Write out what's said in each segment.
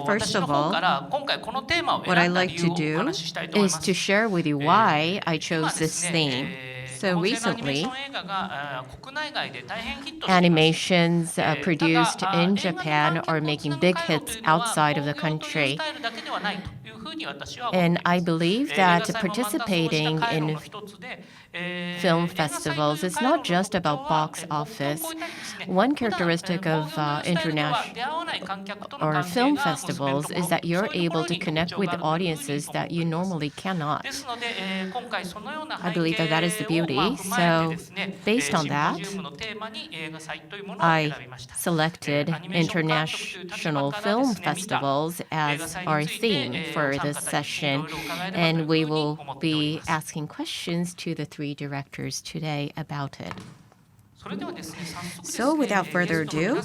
First of all, what I like to do is to share with you why I chose this theme. So recently, animations produced in Japan are making big hits outside of the country. And I believe that participating in film festivals is not just about box office. One characteristic of international or film festivals is that you're able to connect with audiences that you normally cannot. I believe that that is the beauty. So based on that, I selected international film festivals as our theme for this session. And we will be asking questions to the three directors today about it. So without further ado,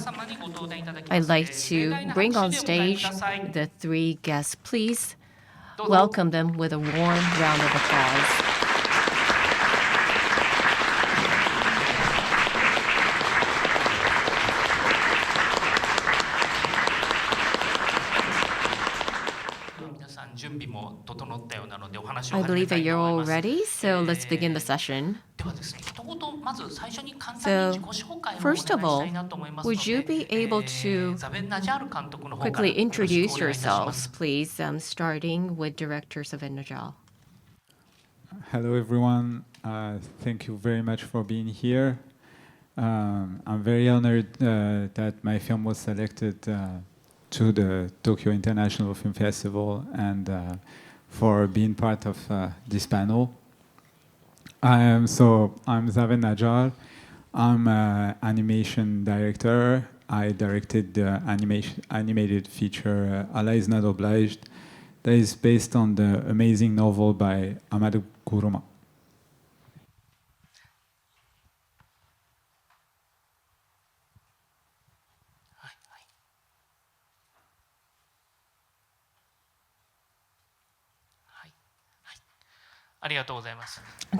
I'd like to bring on stage the three guests. Please welcome them with a warm round of applause. I believe that you're all ready, so let's begin the session. So, first of all, would you be able to quickly introduce yourselves, please, starting with Director Zaven Najjar. Hello, everyone. Thank you very much for being here. I'm very honored that my film was selected to the Tokyo International Film Festival and for being part of this panel. I'm Zaven Najjar. I'm an animation director. I directed the animated feature Allah is Not Obliged that is based on the amazing novel by Amado Kuruma.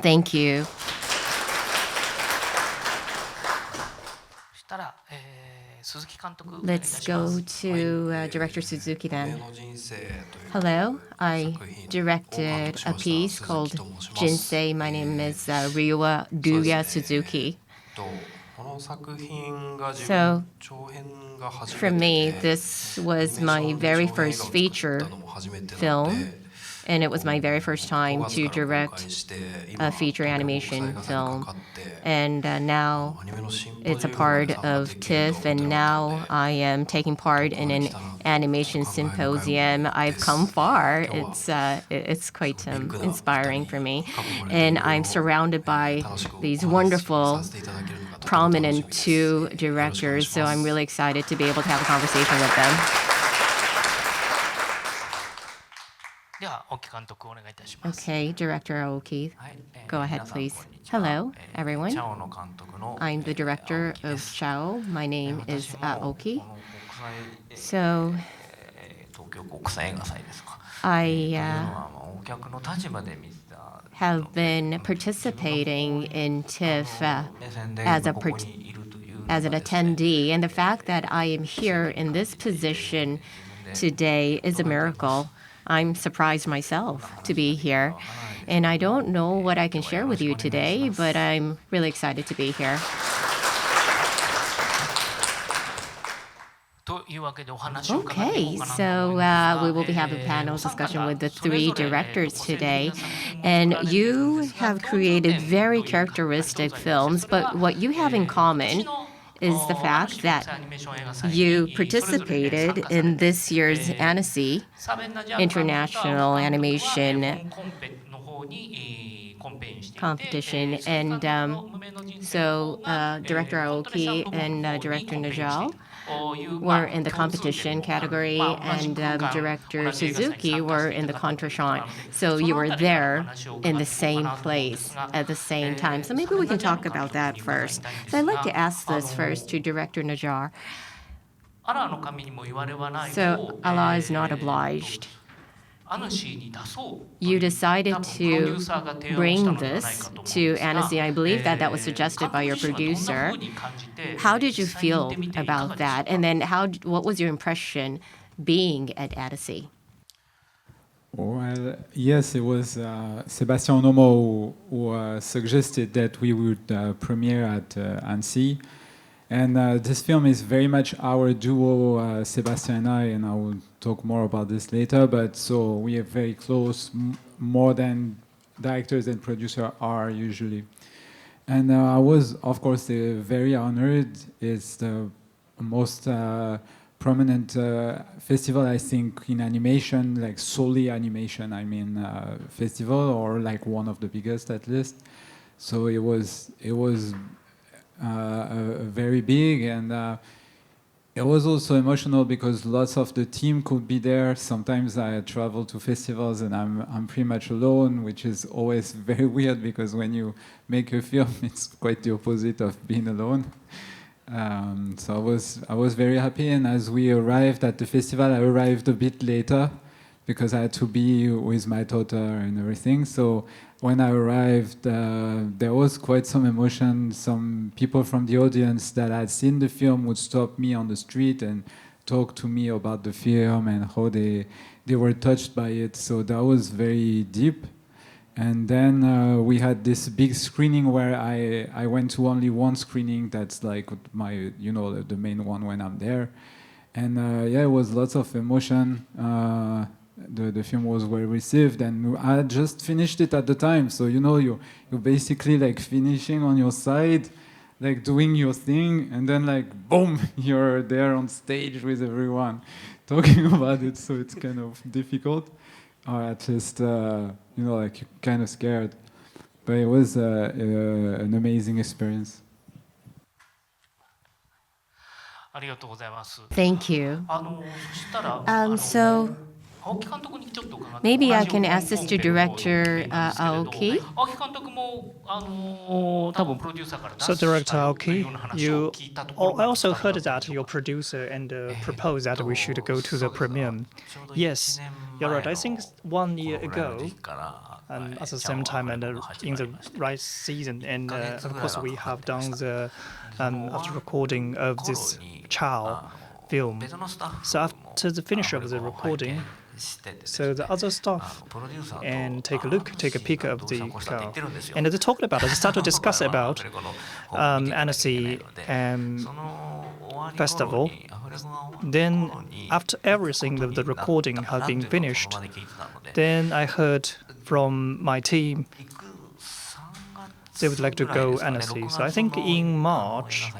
Thank you. Let's go to Director Suzuki then. Hello, I directed a piece called Jinsei. My name is Ryuya Suzuki. So, for me, this was my very first feature film. And it was my very first time to direct a feature animation film. And now it's a part of TIFF, and now I am taking part in an animation symposium. I've come far. It's quite inspiring for me. And I'm surrounded by these wonderful, prominent two directors, so I'm really excited to be able to have a conversation with them. Okay, Director Aoki, go ahead, please. Hello, everyone. I'm the director of ChaO. My name is Aoki. So, I have been participating in TIFF as an attendee, and the fact that I am here in this position today is a miracle. I'm surprised myself to be here. And I don't know what I can share with you today, but I'm really excited to be here. Okay, so we will be having a panel discussion with the three directors today. And you have created very characteristic films, but what you have in common is the fact that you participated in this year's Annecy International Animation Competition. And so Director Aoki and Director Najjar were in the competition category, and Director Suzuki were in the contre-champ. So you were there in the same place at the same time. So maybe we can talk about that first. So I'd like to ask this first to Director Najjar. So Allah is not obliged. you decided to bring this to Annecy. I believe that was suggested by your producer. How did you feel about that? And then what was your impression being at Annecy? Well, yes, it was Sébastien Onomo who suggested that we would premiere at Annecy. And this film is very much our duo, Sébastien and I will talk more about this later, but so we are very close, more than directors and producers are usually. And I was, of course, very honored. It's the most prominent festival, I think, in animation, like solely animation, festival, or like one of the biggest at least. So it was very big, and it was also emotional because lots of the team could be there. Sometimes I travel to festivals and I'm pretty much alone, which is always very weird because when you make a film, it's quite the opposite of being alone. So I was very happy, and as we arrived at the festival, I arrived a bit later because I had to be with my daughter and everything. So when I arrived, there was quite some emotion. Some people from the audience that had seen the film would stop me on the street and talk to me about the film and how they were touched by it. So that was very deep. And then we had this big screening where I went to only one screening. That's like my, the main one when I'm there. And it was lots of emotion. The film was well received, and I had just finished it at the time. So you're basically like finishing on your side, like doing your thing, and then like boom, you're there on stage with everyone talking about it. So it's kind of difficult, or at least like you're kind of scared. But it was an amazing experience. Thank you. So maybe I can ask this to director Aoki. So director Aoki, I also heard that your producer and proposed that we should go to the premiere. Yes, you're right. I think 1 year ago, at the same time and in the right season, and of course we have done the after recording of this ChaO film. So after the finish of the recording, so the other staff and take a peek of the car, and they talked about it. They start to discuss about Annecy festival. Then after everything the recording had been finished, then I heard from my team they would like to go Annecy. So I think in March,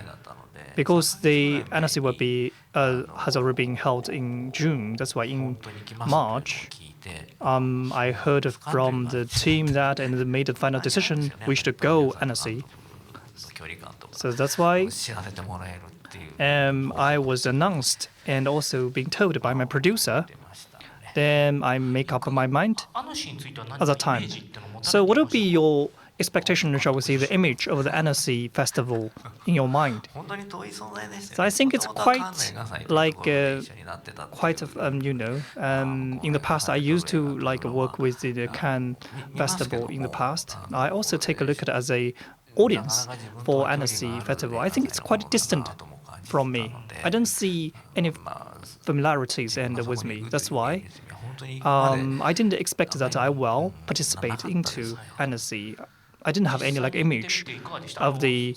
because the Annecy will be has already been held in June. That's why in March, I heard from the team that, and they made the final decision we should go Annecy. So that's why I was announced and also being told by my producer. Then I make up my mind at that time. So what would be your expectation, shall we say, the image of the Annecy festival in your mind? So I think it's quite like in the past I used to work with the Cannes festival in the past. I also take a look at it as a audience for Annecy festival. I think it's quite distant from me. I don't see any familiarities with me. That's why I didn't expect that I will participate into Annecy. I didn't have any image of the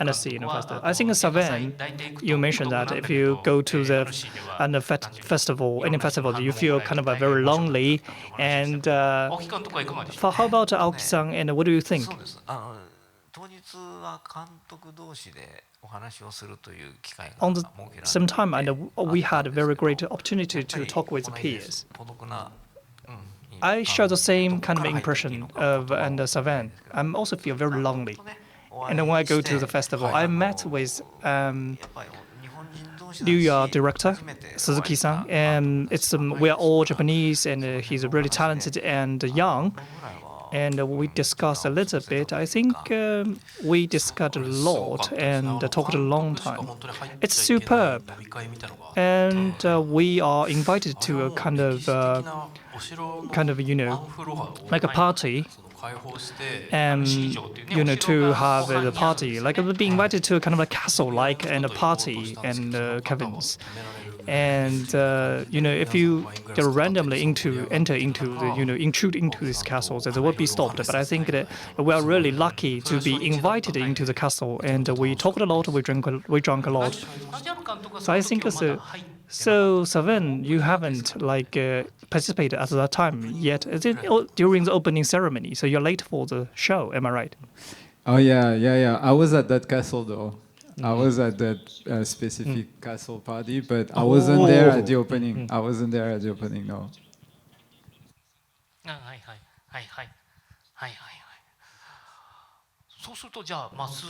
Annecy festival. I think Zaven, you mentioned that if you go to the festival, any festival, you feel kind of very lonely. And how about Aoki-san? And what do you think? On the same time, we had a very great opportunity to talk with the peers. I share the same kind of impression of Zaven. I also feel very lonely. And then when I go to the festival, I met with Ryuya director, Suzuki-san, and we are all Japanese, and he's really talented and young. and we discussed a little bit. I think we discussed a lot and talked a long time. It's superb, and we are invited to a kind of like a party. And to have a party, like be invited to a kind of a castle, like and a party and cabins. And if you randomly enter into the intrude into these castles, they would be stopped. But I think that we are really lucky to be invited into the castle, and we talked a lot, we drank a lot. So I think so Zaven, you haven't participated at that time yet. Is it during the opening ceremony? So you're late for the show, am I right? Oh yeah. I was at that castle though. I was at that specific castle party, but I wasn't there at the opening. I wasn't there at the opening, no.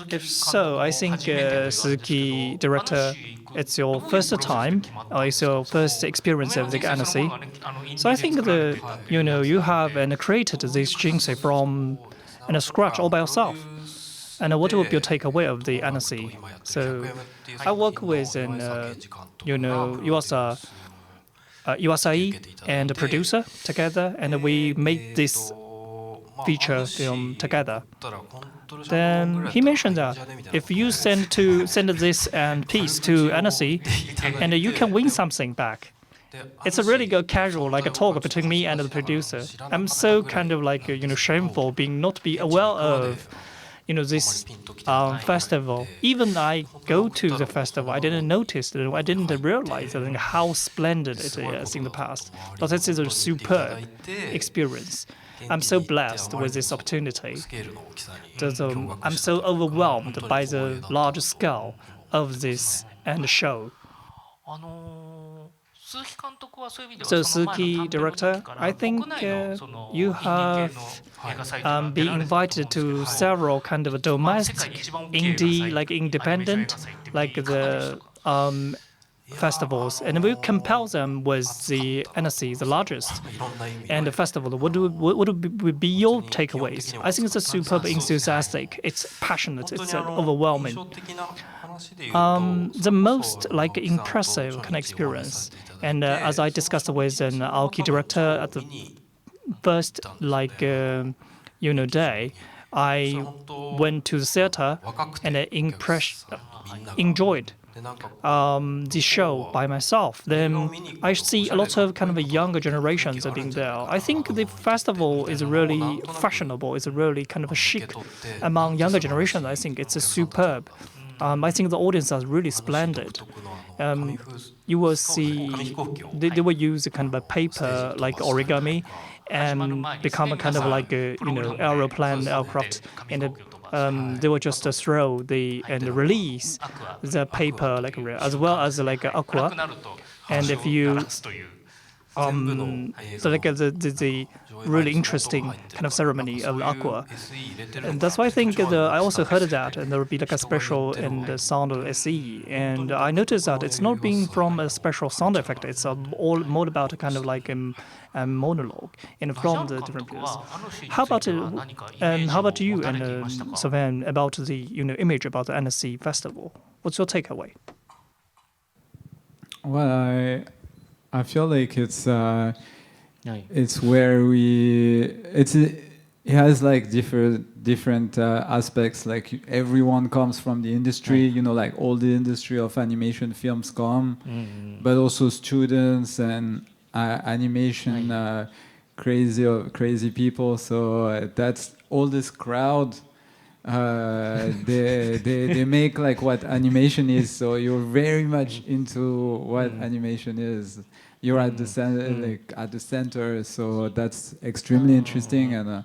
If so, I think Suzuki director, it's your first time, it's your first experience of the NSC. So I think you have created this Jinsei from scratch all by yourself. And what would be your takeaway of the NSC? So I work with Iwasai and the producer together, and we made this feature film together. Then he mentioned that if you send this piece to NSC, and you can win something back. It's a really good casual, like a talk between me and the producer. I'm so kind of shameful not be aware of this festival. Even I go to the festival, I didn't notice it. I didn't realize how splendid it is in the past. But this is a superb experience. I'm so blessed with this opportunity. I'm so overwhelmed by the large scale of this show. So Suzuki director, I think you have been invited to several kind of domestic, indie, like independent, like the festivals, and we compare them with the NSC, the largest, and the festival. What would be your takeaways? I think it's a superb, enthusiastic, it's passionate, it's overwhelming. The most impressive kind of experience, and as I discussed with an Aoki director at the first day, I went to the theater and enjoyed the show by myself. Then I see a lot of kind of younger generations being there. I think the festival is really fashionable. It's really kind of chic among younger generations. I think it's superb. I think the audience are really splendid. You will see they will use a kind of a paper like origami and become a kind of aeroplane aircraft, and they will just throw and release the paper as well as aqua. And if you so the really interesting kind of ceremony of aqua, and that's why I think I also heard that, and there will be a special sound of SE, and I noticed that it's not being from a special sound effect. It's all more about a kind of a monologue and from the different players. How about you and Zaven about the image about the NSC festival? What's your takeaway? Well, I feel like it's where it has different aspects. Like everyone comes from the industry, all the industry of animation films come, but also students and animation crazy people. So that's all this crowd. They make what animation is. So you're very much into what animation is. You're at the center, at the center. So that's extremely interesting. And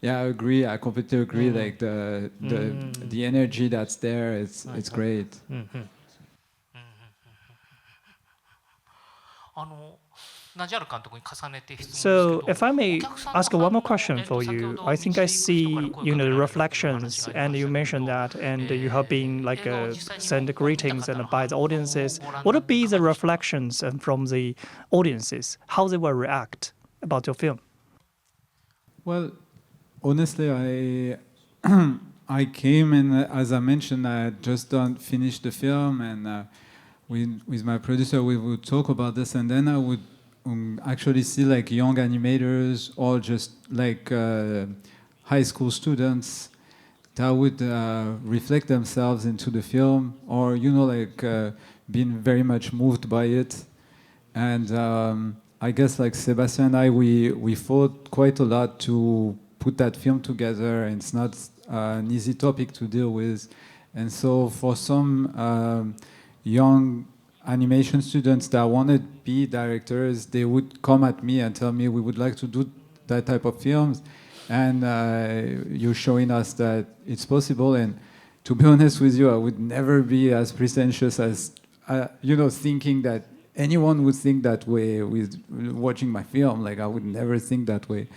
I agree. I completely agree. The energy that's there, it's great. So, if I may ask one more question for you, I think I see the reflections, and you mentioned that, and you have been send greetings and by the audiences. What would be the reflections from the audiences? How they will react about your film? Well, honestly, I came and, as I mentioned, I had just finished the film, and with my producer, we would talk about this, and then I would actually see like young animators or just like high school students that would reflect themselves into the film, or being very much moved by it. And I guess like Sebastian and I, we fought quite a lot to put that film together, and it's not an easy topic to deal with. And so for some young animation students that wanted to be directors, they would come at me and tell me, we would like to do that type of films, and you're showing us that it's possible. And to be honest with you, I would never be as pretentious as thinking that anyone would think that way with watching my film. Like, I would never think that way.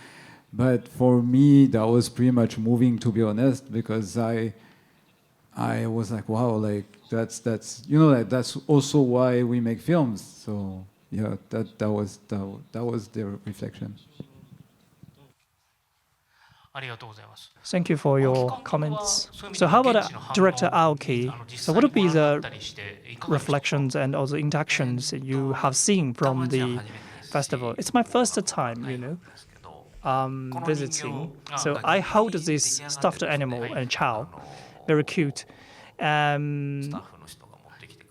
But for me, that was pretty much moving, to be honest, because I was like, wow, like that's also why we make films. So yeah, that was the reflection. Thank you for your comments. So how about director Aoki? So what would be the reflections and also interactions you have seen from the festival? It's my first time, visiting. So I hold this stuffed animal and ChaO, very cute.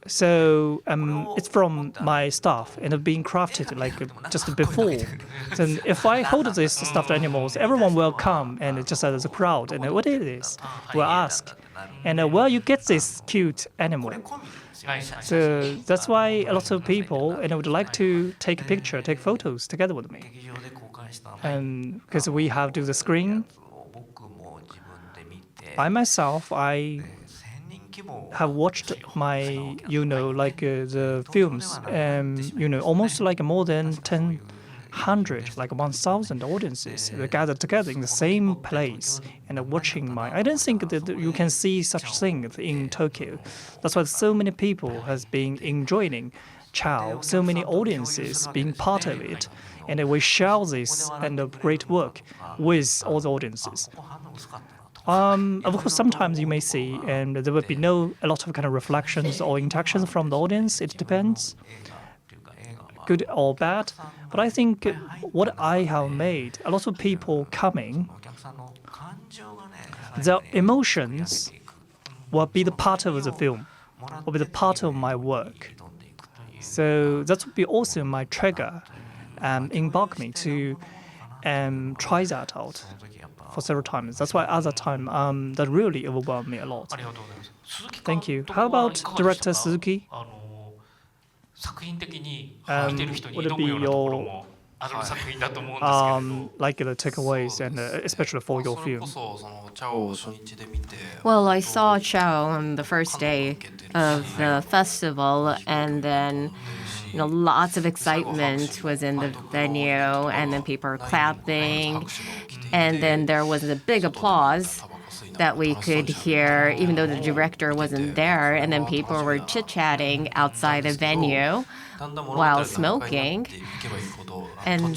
So it's from my staff and being crafted like just before. Then if I hold this stuffed animals, everyone will come and just as a crowd, and what it is, will ask, and where you get this cute animal. So that's why a lot of people would like to take a picture, take photos together with me. And because we have to do the screen, by myself, I have watched my, the films, almost like more than 1,000, like 1,000 audiences gathered together in the same place and watching I don't think that you can see such thing in Tokyo. That's why so many people has been enjoying ChaO, so many audiences being part of it, and we share this and great work with all the audiences. Of course, sometimes you may see, and there will be a lot of kind of reflections or interactions from the audience. It depends, good or bad. But I think what I have made, a lot of people coming, their emotions will be the part of the film, will be the part of my work. So that would be also my trigger, embark me to try that out for several times. That's why at that time, that really overwhelmed me a lot. Thank you. How about director Suzuki? Would it be your like the takeaways, and especially for your film? Well, I saw ChaO on the first day of the festival, and then lots of excitement was in the venue, and then people were clapping, and then there was a big applause that we could hear, even though the director wasn't there, and then people were chit-chatting outside the venue while smoking. And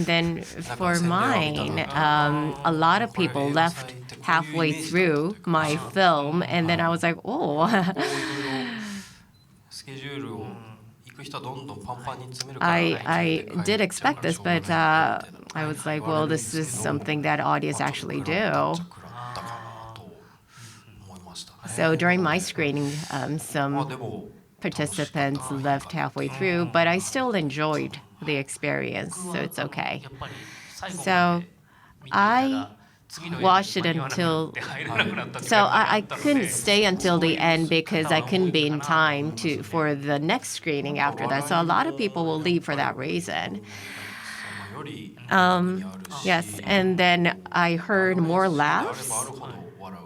then for mine, a lot of people left halfway through my film, and then I was like, oh. I did expect this, but I was like, well, this is something that audience actually do. So during my screening, some participants left halfway through, but I still enjoyed the experience, so it's okay. So I watched it until, so I couldn't stay until the end because I couldn't be in time for the next screening after that. So a lot of people will leave for that reason. Yes, and then I heard more laughs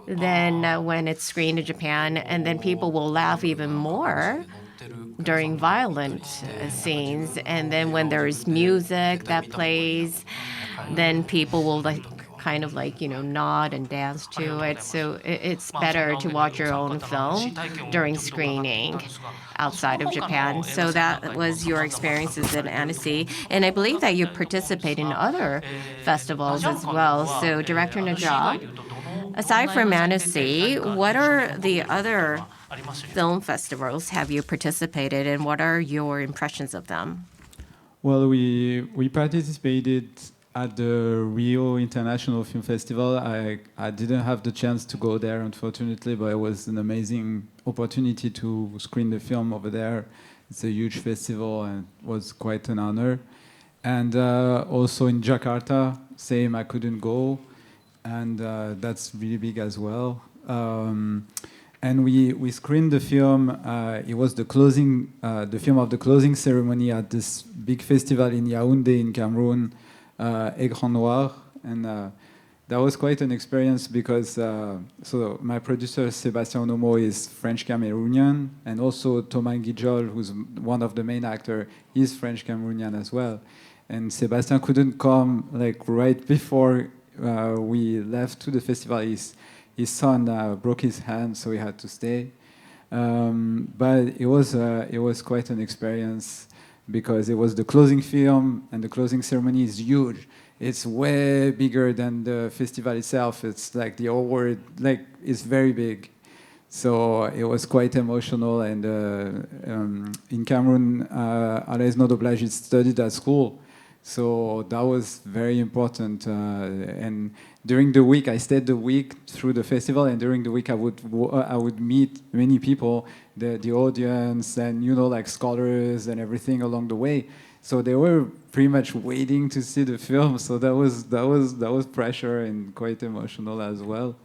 than when it's screened in Japan, and then people will laugh even more during violent scenes. And then when there's music that plays, then people will kind of like, nod and dance to it. So it's better to watch your own film during screening outside of Japan. So that was your experiences in Annecy. And I believe that you participate in other festivals as well. So Director Najjar, aside from Annecy, what are the other film festivals have you participated in? What are your impressions of them? Well, we participated at the Rio International Film Festival. I didn't have the chance to go there, unfortunately, but it was an amazing opportunity to screen the film over there. It's a huge festival and it was quite an honor. And also in Jakarta, same, I couldn't go. And that's really big as well. And we screened the film. It was the film of the closing ceremony at this big festival in Yaoundé in Cameroon, Écran Noir. And that was quite an experience because so my producer, Sébastien Onomo, is French-Cameroonian. And also Thomas Guijol, who's one of the main actors, is French-Cameroonian as well. And Sébastien couldn't come like right before we left to the festival. His son broke his hand, so he had to stay. But it was quite an experience because it was the closing film, and the closing ceremony is huge. It's way bigger than the festival itself. It's like the award, like it's very big. So it was quite emotional. And in Cameroon, Alain Obliged studied at school. So that was very important. And during the week, I stayed the week through the festival, and during the week, I would meet many people, the audience, and like scholars and everything along the way. So they were pretty much waiting to see the film. So that was pressure and quite emotional as well.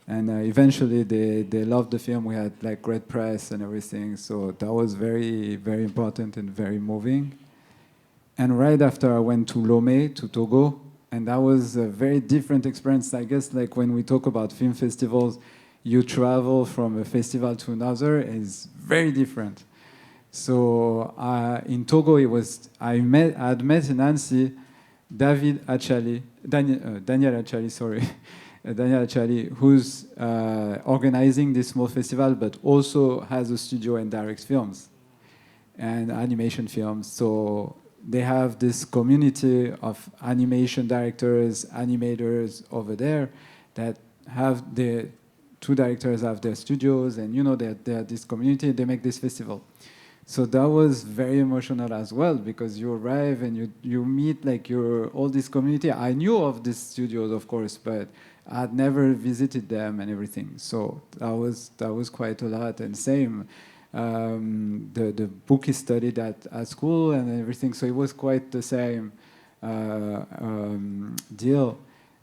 And eventually, they loved the film. We had like great press and everything. So that was very, very important and very moving. And right after I went to Lomé, to Togo, and that was a very different experience. I guess like when we talk about film festivals, you travel from a festival to another is very different. So in Togo, I had met in Annecy Daniel Achali, sorry, Daniel Achali, who's organizing this small festival, but also has a studio and directs films and animation films. So they have this community of animation directors, animators over there that have the two directors have their studios, and they're this community, they make this festival. So that was very emotional as well, because you arrive and you meet like all this community. I knew of these studios, of course, but I had never visited them and everything. So that was quite a lot. And same, the book is studied at school and everything, so it was quite the same deal,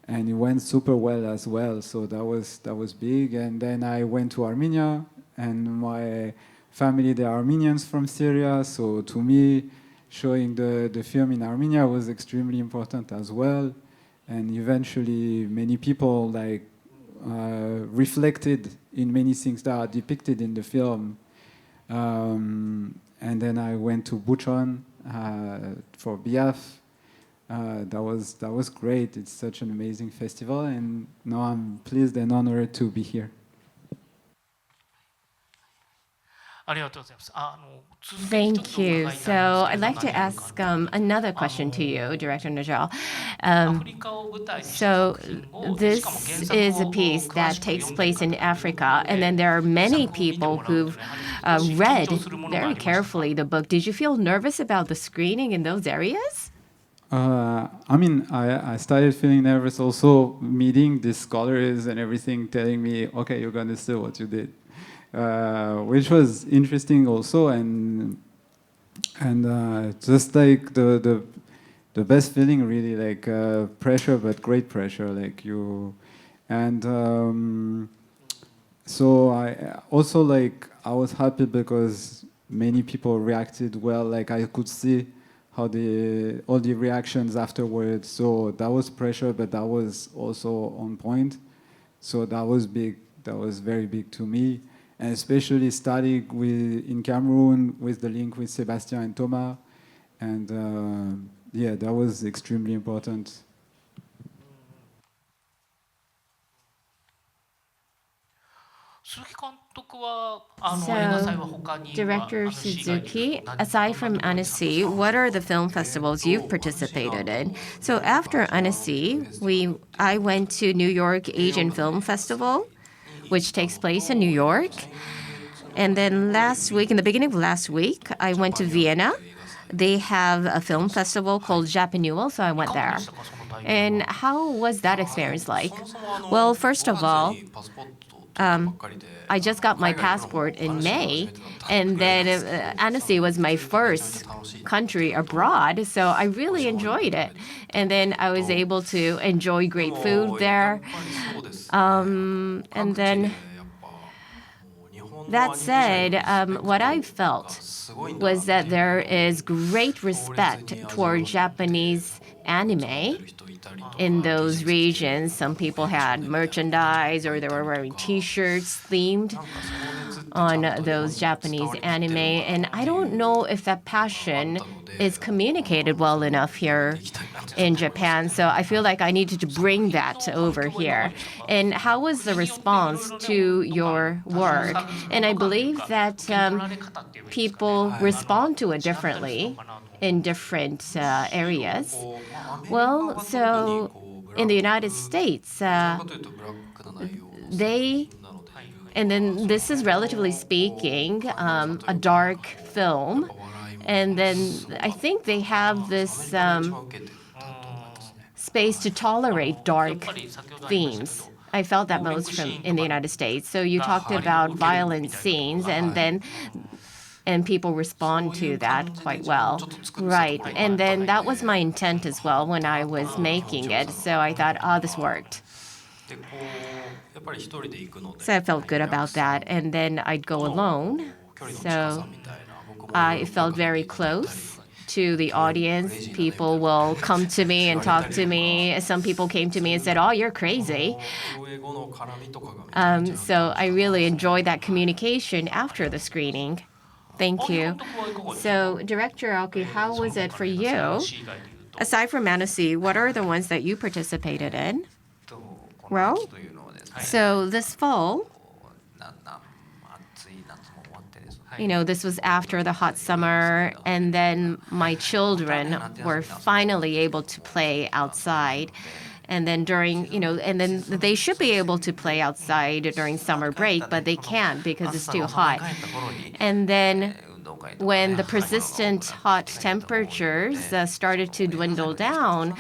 and it went super well as well. So that was big. And then I went to Armenia, and my family, they're Armenians from Syria, so to me, showing the film in Armenia was extremely important as well. And eventually, many people like reflected in many things that are depicted in the film. And then I went to Bucheon for BIAF. That was great. It's such an amazing festival, and now I'm pleased and honored to be here. Thank you. So I'd like to ask another question to you, Director Najjar. So this is a piece that takes place in Africa, and then there are many people who've read very carefully the book. Did you feel nervous about the screening in those areas? I started feeling nervous also meeting the scholars and everything, telling me, okay, you're going to say what you did. Which was interesting also, and just like the best feeling, really, like pressure, but great pressure, like you. And so I also, like, I was happy because many people reacted well. Like I could see how all the reactions afterwards. So that was pressure, but that was also on point. So that was big. That was very big to me. And especially starting in Cameroon with the link with Sébastien and Thomas. And yeah, that was extremely important. So, Director Suzuki, aside from Annecy, what are the film festivals you've participated in? So after Annecy, I went to New York Asian Film Festival, which takes place in New York. And then last week, in the beginning of last week, I went to Vienna. They have a film festival called Japanual, so I went there. And how was that experience like? Well, first of all, I just got my passport in May, and then Annecy was my first country abroad, so I really enjoyed it. And then I was able to enjoy great food there. And then that said, what I felt was that there is great respect toward Japanese anime in those regions. Some people had merchandise or they were wearing T-shirts themed on those Japanese anime. And I don't know if that passion is communicated well enough here in Japan. So I feel like I needed to bring that over here. And how was the response to your work? And I believe that people respond to it differently in different areas. Well, so in the United States, and then this is relatively speaking, a dark film. And then I think they have this space to tolerate dark themes. I felt that most in the United States. So you talked about violent scenes, and people respond to that quite well. Right. And then that was my intent as well when I was making it. So I thought, this worked. So I felt good about that. And then I'd go alone. So I felt very close to the audience. People will come to me and talk to me. Some people came to me and said, "Oh, you're crazy." So I really enjoyed that communication after the screening. Thank you. So, Director Aoki, how was it for you? Aside from Annecy, what are the ones that you participated in? Well, so this fall, this was after the hot summer, and then my children were finally able to play outside. And then and then they should be able to play outside during summer break, but they can't because it's too hot. And then when the persistent hot temperatures started to dwindle down,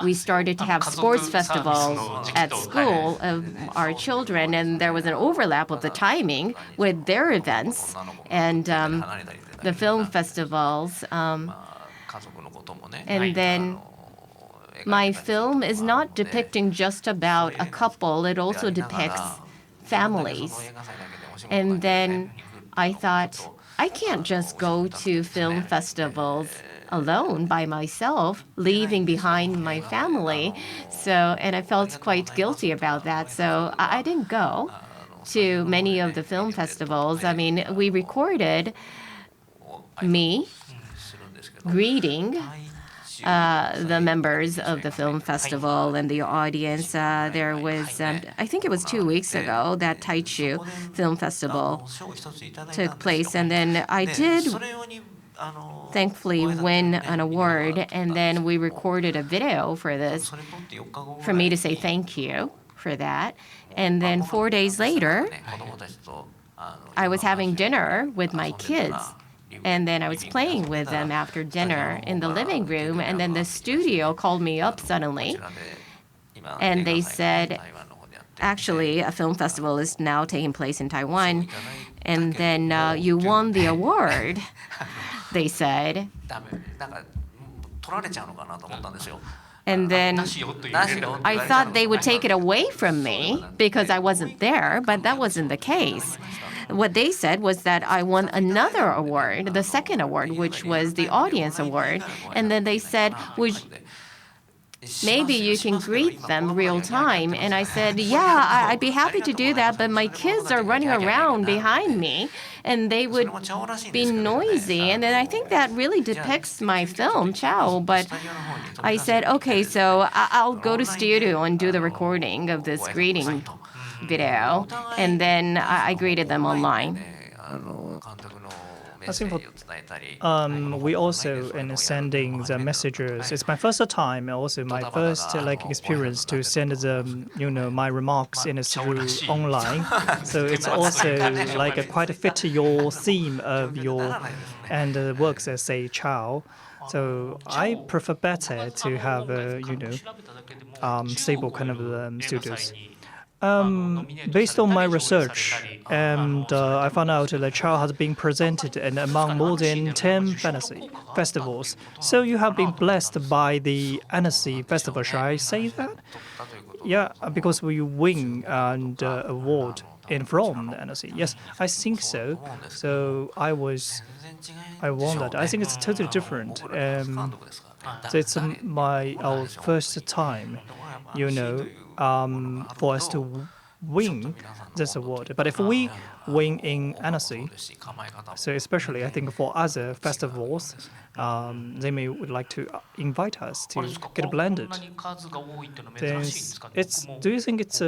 we started to have sports festivals at school of our children, and there was an overlap of the timing with their events and the film festivals. And then my film is not depicting just about a couple, it also depicts families. And then I thought, I can't just go to film festivals alone by myself, leaving behind my family. And I felt quite guilty about that. So I didn't go to many of the film festivals. I mean, we recorded me greeting the members of the film festival and the audience. There was, I think it was 2 weeks ago, that Taichu Film Festival took place. And then I did thankfully win an award. And then we recorded a video for this, for me to say thank you for that. And then 4 days later, I was having dinner with my kids. And then I was playing with them after dinner in the living room. And then the studio called me up suddenly. And they said, actually, a film festival is now taking place in Taiwan. And then you won the award, they said. And then I thought they would take it away from me because I wasn't there, but that wasn't the case. What they said was that I won another award, the second award, which was the audience award. And then they said, maybe you can greet them real time. And I said, yeah, I'd be happy to do that, but my kids are running around behind me and they would be noisy. And then I think that really depicts my film, ChaO. But I said, okay, so I'll go to studio and do the recording of this greeting video, and then I greeted them online. I think we also in sending the messages. It's my first time, also my first experience to send the my remarks through online. So it's also quite fit to your theme of your and works as say ChaO. So I prefer better to have stable kind of studios. Based on my research, and I found out that ChaO has been presented among more than 10 fantasy festivals. So you have been blessed by the Annecy Festival, shall I say that? Yeah, because we win an award from the Annecy. Yes, I think so. So I won that. I think it's totally different. So it's our first time, for us to win this award. But if we win in Annecy, so especially I think for other festivals, they would like to invite us to get blended. Do you think it's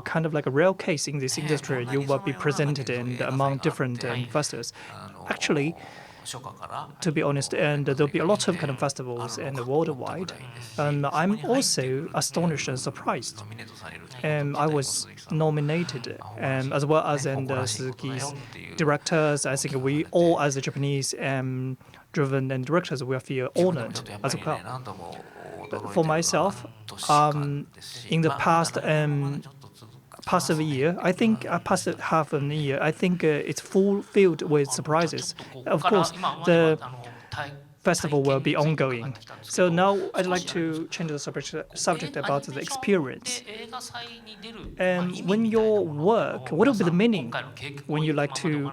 kind of like a rare case in this industry? You will be presented among different festivals. Actually, to be honest, and there'll be a lot of kind of festivals and worldwide. I'm also astonished and surprised. I was nominated, as well as Suzuki's directors. I think we all, as the Japanese driven and directors, we feel honored as well. But for myself, in the past of a year, I think past half of a year, I think it's filled with surprises. Of course, the festival will be ongoing. So now I'd like to change the subject about the experience. And when your work, what will be the meaning when you like to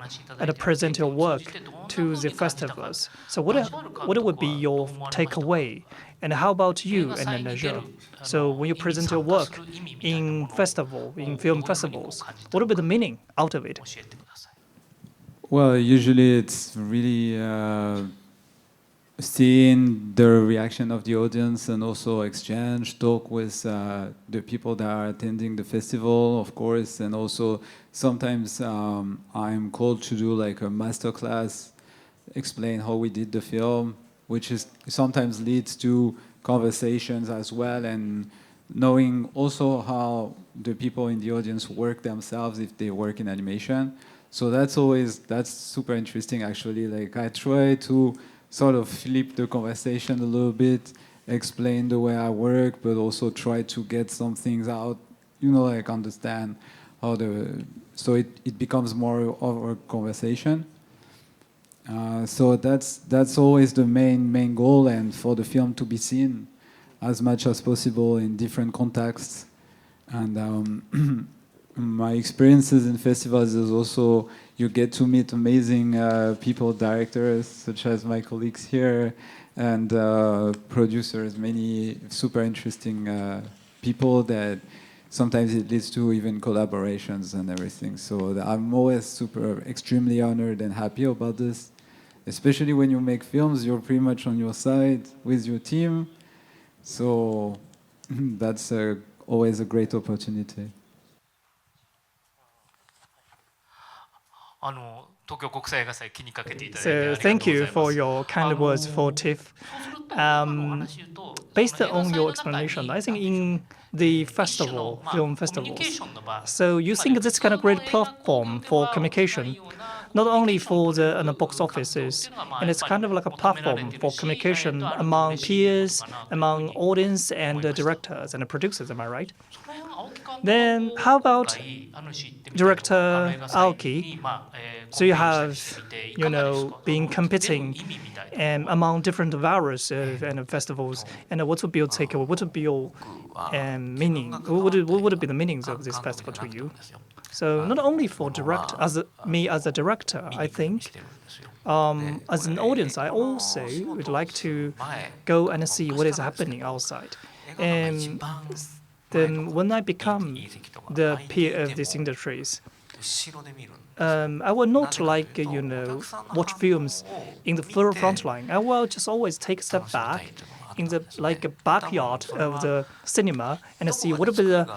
present your work to the festivals? So what would be your takeaway? And how about you and Najjar? So when you present your work in film festivals, what will be the meaning out of it? Well, usually it's really seeing the reaction of the audience and also talk with the people that are attending the festival, of course, and also sometimes I'm called to do like a masterclass, explain how we did the film, which sometimes leads to conversations as well, and knowing also how the people in the audience work themselves if they work in animation. So that's super interesting actually. Like I try to sort of flip the conversation a little bit, explain the way I work, but also try to get some things out, like understand how so it becomes more of a conversation. So that's always the main goal, and for the film to be seen as much as possible in different contexts. And my experiences in festivals is also you get to meet amazing people, directors such as my colleagues here, and producers, many super interesting people that sometimes it leads to even collaborations and everything. So I'm always extremely honored and happy about this. Especially when you make films, you're pretty much on your side with your team. So that's always a great opportunity. So thank you for your kind words for TIFF. Based on your explanation, I think in the film festivals, so you think this kind of great platform for communication, not only for the box offices, and it's kind of like a platform for communication among peers, among audience and directors and producers, am I right? Then how about director Aoki? So you have, been competing among different various festivals, and what would be your takeaway? What would be your meaning? What would be the meanings of this festival to you? So not only for me as a director, I think, as an audience, I also would like to go and see what is happening outside. And then when I become the peer of these industries, I will not watch films in the front line. I will just always take a step back in the backyard of the cinema and see what will be the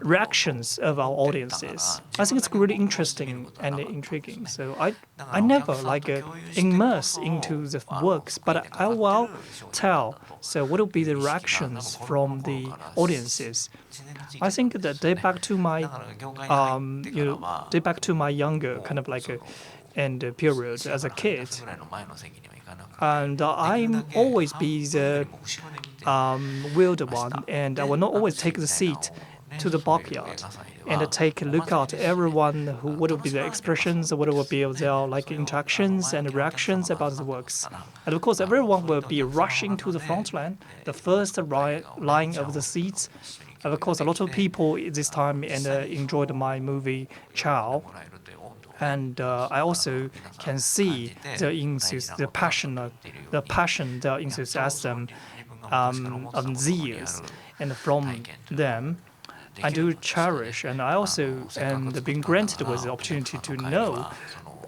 reactions of our audiences. I think it's really interesting and intriguing. So I never immerse into the works, but I will tell. So what will be the reactions from the audiences? I think that day back to my younger kind of and period as a kid. And I'm always be the weird one, and I will not always take the seat to the backyard and take a look at everyone who what will be their expressions, what will be their interactions and reactions about the works. And of course, everyone will be rushing to the front line, the first line of the seats. And of course, a lot of people this time enjoyed my movie ChaO. And I also can see the passion, their enthusiasm, and zeals, and from them, I do cherish, and I also am being granted with the opportunity to know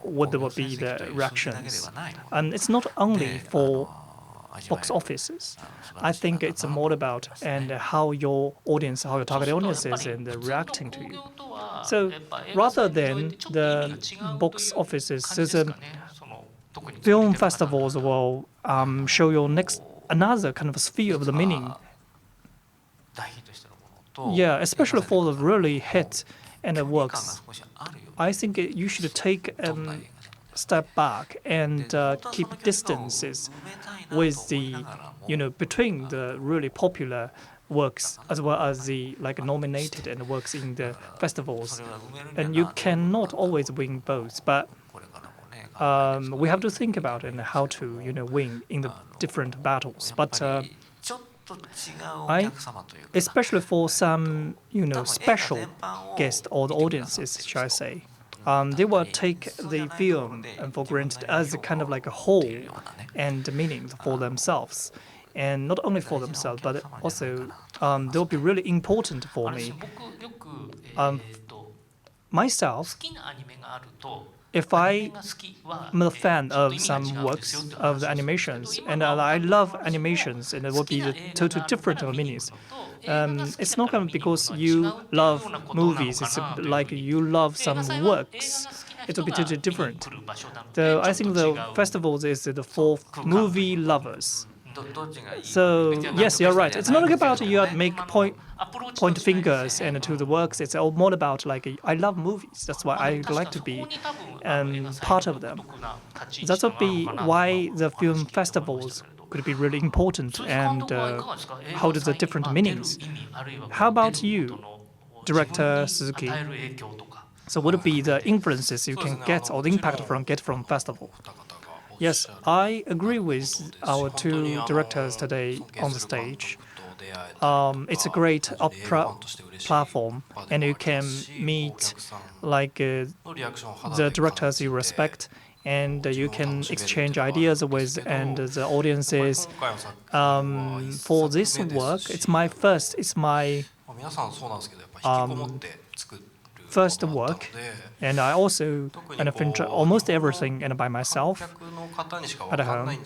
what will be the reactions. And it's not only for box offices. I think it's more about how your audience, how your target audience is, and reacting to you. So rather than the box offices, the film festivals will show you another kind of sphere of the meaning. Yeah, especially for the really hit and the works. I think you should take step back and keep distances with the, between the really popular works as well as the nominated and works in the festivals. And you cannot always win both, but we have to think about it and how to, win in the different battles. But especially for some, special guests or the audiences, shall I say, they will take the film for granted as a kind of a whole and meaning for themselves. And not only for themselves, but also they'll be really important for me. Myself, if I'm a fan of some works of the animations, and I love animations, and it will be the totally different meanings. It's not because you love movies, it's like you love some works. It will be totally different. So I think the festivals is for movie lovers. So yes, you're right. It's not about you make point fingers and to the works. It's all more about I love movies. That's why I like to be part of them. That would be why the film festivals could be really important and hold the different meanings. How about you, Director Suzuki? So what would be the influences you can get or the impact get from festival? Yes, I agree with our two directors today on the stage. It's a great platform, and you can meet the directors you respect, and you can exchange ideas with and the audiences. For this work, it's my first work, and I also finished almost everything by myself at home.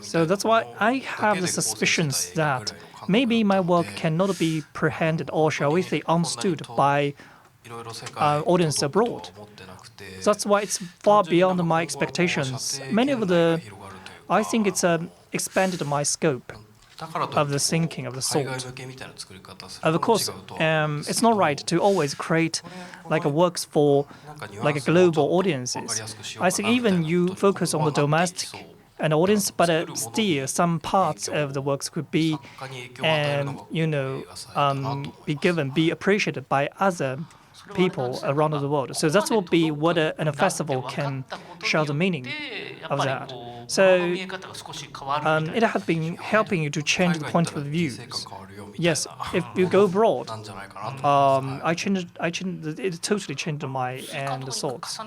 So that's why I have the suspicions that maybe my work cannot be prehended or, shall we say, understood by audience abroad. That's why it's far beyond my expectations. I think it's expanded my scope of the thinking, of the thought. Of course, it's not right to always create works for global audiences. I think even you focus on the domestic an audience, but still some parts of the works could be, be appreciated by other people around the world. So that will be what a festival can show the meaning of that. So it has been helping you to change the point of view. Yes, if you go abroad, it totally changed my thoughts.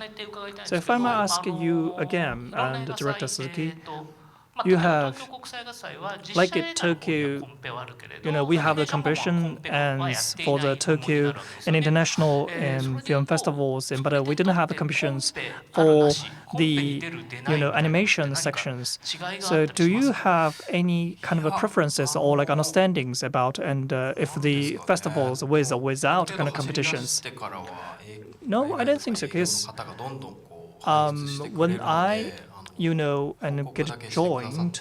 So if I might ask you again, and Director Suzuki, you have, like at Tokyo, we have the competition and for the Tokyo and international film festivals, but we didn't have the competitions for the animation sections. So do you have any kind of preferences or like understandings about if the festivals with or without kind of competitions? No, I don't think so. Because when I and get joined,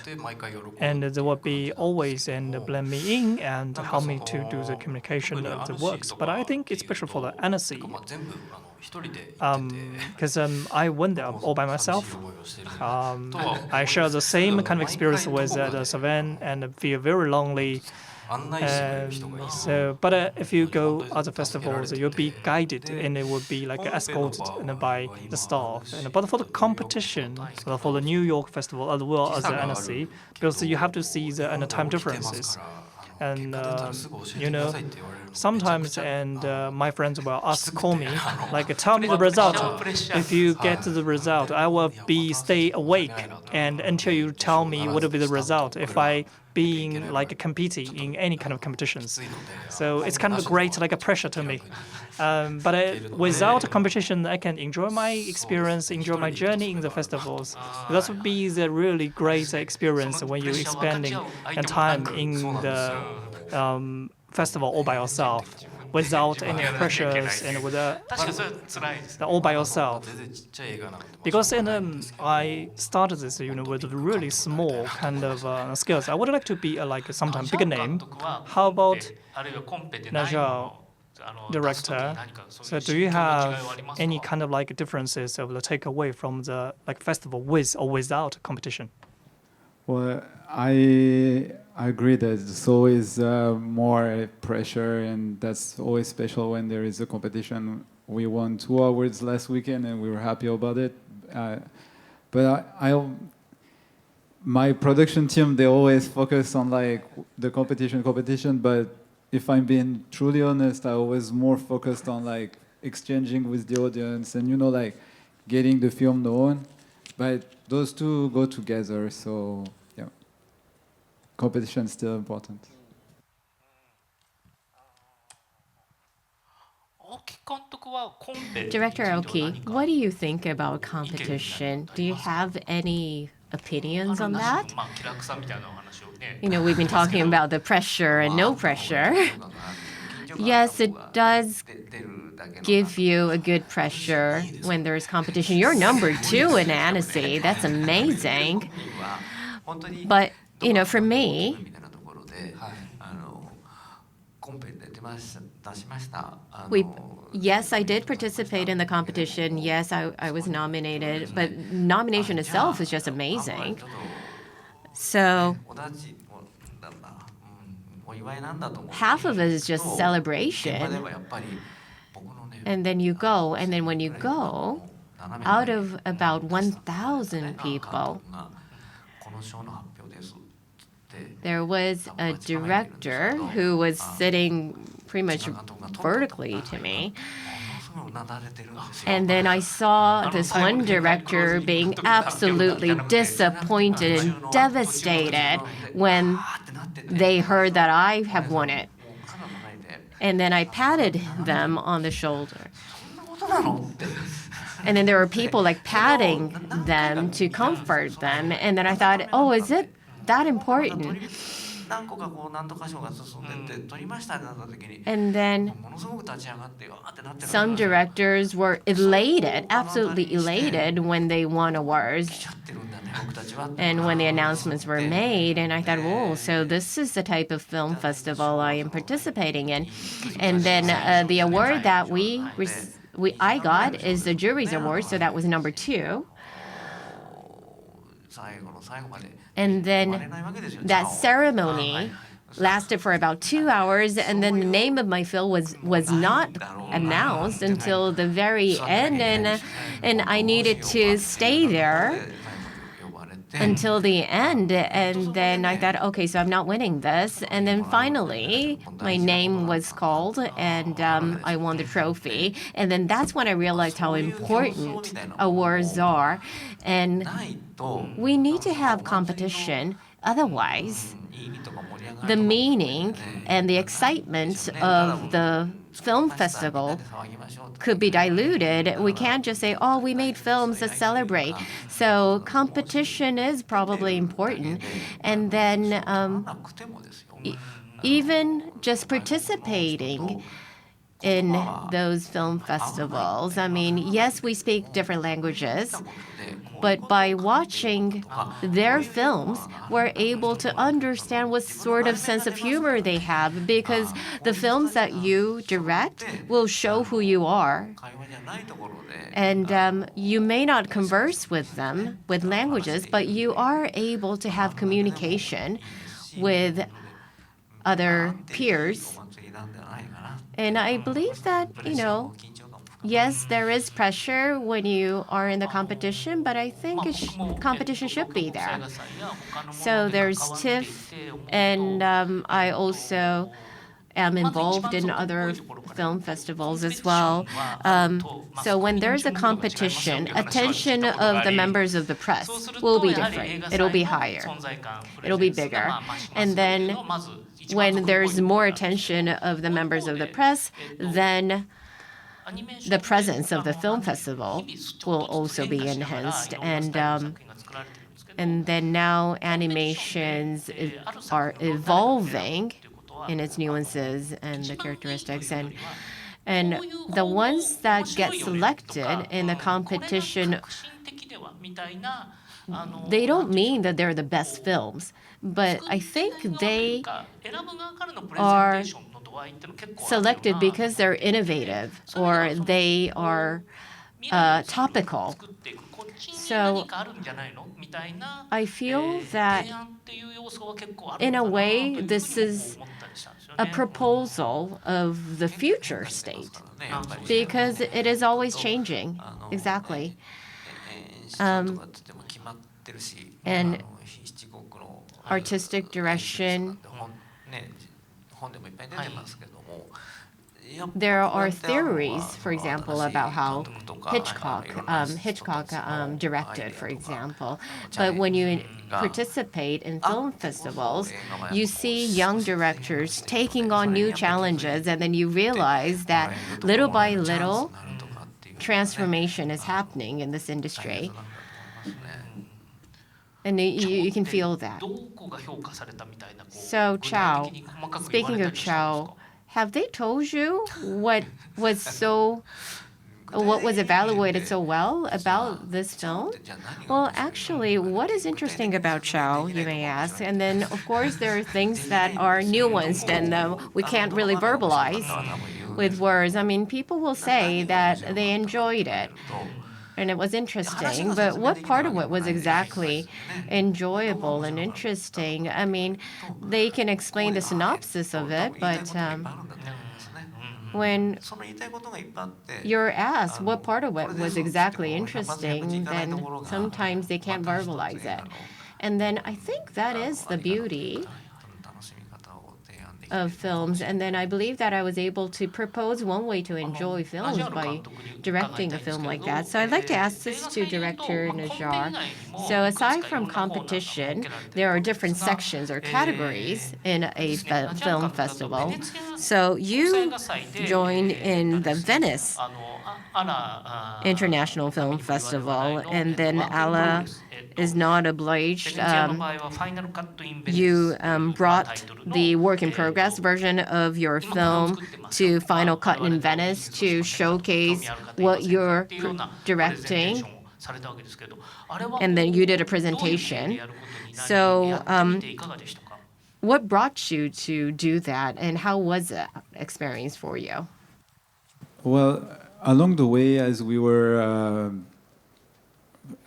and there will be always blend me in and help me to do the communication of the works. But I think it's special for the NSC, because I went there all by myself. I share the same kind of experience with the Zaven and feel very lonely. But if you go other festivals, you'll be guided and it will be like escorted by the staff. But for the competition, for the New York festival as well as the NSC, because you have to see the time differences. And sometimes my friends will call me like, tell me the result. If you get the result, I will stay awake and until you tell me what will be the result. If I being like competing in any kind of competitions, so it's kind of great like a pressure to me. But without a competition, I can enjoy my experience, enjoy my journey in the festivals. That would be the really great experience when you're spending time in the festival all by yourself, without any pressures and with all by yourself. Because I started this with really small kind of skills. I would like to be like sometimes bigger name. How about Najjar? Director. So do you have any kind of like differences of the takeaway from the like festival with or without competition? Well, I agree that it's always more pressure, and that's always special when there is a competition. We won 2 awards last weekend, and we were happy about it. But my production team, they always focus on like the competition, but if I'm being truly honest, I was more focused on like exchanging with the audience and like getting the film known. But those two go together, so yeah, competition is still important. Director Aoki, what do you think about competition? Do you have any opinions on that? We've been talking about the pressure and no pressure. Yes, it does give you a good pressure when there's competition. You're number 2 in Annecy. That's amazing. But, for me, yes, I did participate in the competition. Yes, I was nominated. But nomination itself is just amazing. So half of it is just celebration. And then you go, and then when you go, out of about 1,000 people, there was a director who was sitting pretty much vertically to me. And then I saw this one director being absolutely disappointed and devastated when they heard that I have won it. And then I patted them on the shoulder. And then there were people like patting them to comfort them. And then I thought, oh, is it that important? And then some directors were elated, absolutely elated when they won awards and when the announcements were made. And I thought, oh, so this is the type of film festival I am participating in. And then the award that I got is the jury's award, so that was number 2. And then that ceremony lasted for about 2 hours, and then the name of my film was not announced until the very end, and I needed to stay there until the end, and then I thought, okay, so I'm not winning this, and then finally my name was called, and I won the trophy, and then that's when I realized how important awards are, and we need to have competition, otherwise the meaning and the excitement of the film festival could be diluted. We can't just say, oh, we made films to celebrate. So competition is probably important. And then even just participating in those film festivals, I mean, yes, we speak different languages, but by watching their films, we're able to understand what sort of sense of humor they have, because the films that you direct will show who you are. And you may not converse with them with languages, but you are able to have communication with other peers. And I believe that, yes, there is pressure when you are in the competition, but I think competition should be there. So there's TIFF, and I also am involved in other film festivals as well. So when there's a competition, attention of the members of the press will be different. It'll be higher. It'll be bigger. And then when there's more attention of the members of the press, then the presence of the film festival will also be enhanced. And then now animations are evolving in its nuances and the characteristics. And the ones that get selected in the competition, they don't mean that they're the best films, but I think they are selected because they're innovative or they are topical. So I feel that in a way this is a proposal of the future state, because it is always changing. Exactly. And artistic direction, there are theories, for example, about how Hitchcock directed, for example. But when you participate in film festivals, you see young directors taking on new challenges, and then you realize that little by little, transformation is happening in this industry. And you can feel that. So ChaO, speaking of ChaO, have they told you what was evaluated so well about this film? Well, actually, what is interesting about ChaO, you may ask, and then of course there are things that are nuanced and we can't really verbalize with words. I mean, people will say that they enjoyed it and it was interesting, but what part of it was exactly enjoyable and interesting? I mean, they can explain the synopsis of it, but when you're asked what part of it was exactly interesting, then sometimes they can't verbalize it. And then I think that is the beauty of films. And then I believe that I was able to propose one way to enjoy films by directing a film like that. So I'd like to ask this to Director Najjar. So aside from competition, there are different sections or categories in a film festival. So you joined in the Venice International Film Festival, and then Allah is not obliged. You brought the work in progress version of your film to Final Cut in Venice to showcase what you're directing. And then you did a presentation. So what brought you to do that, and how was that experience for you? Well, along the way, as we were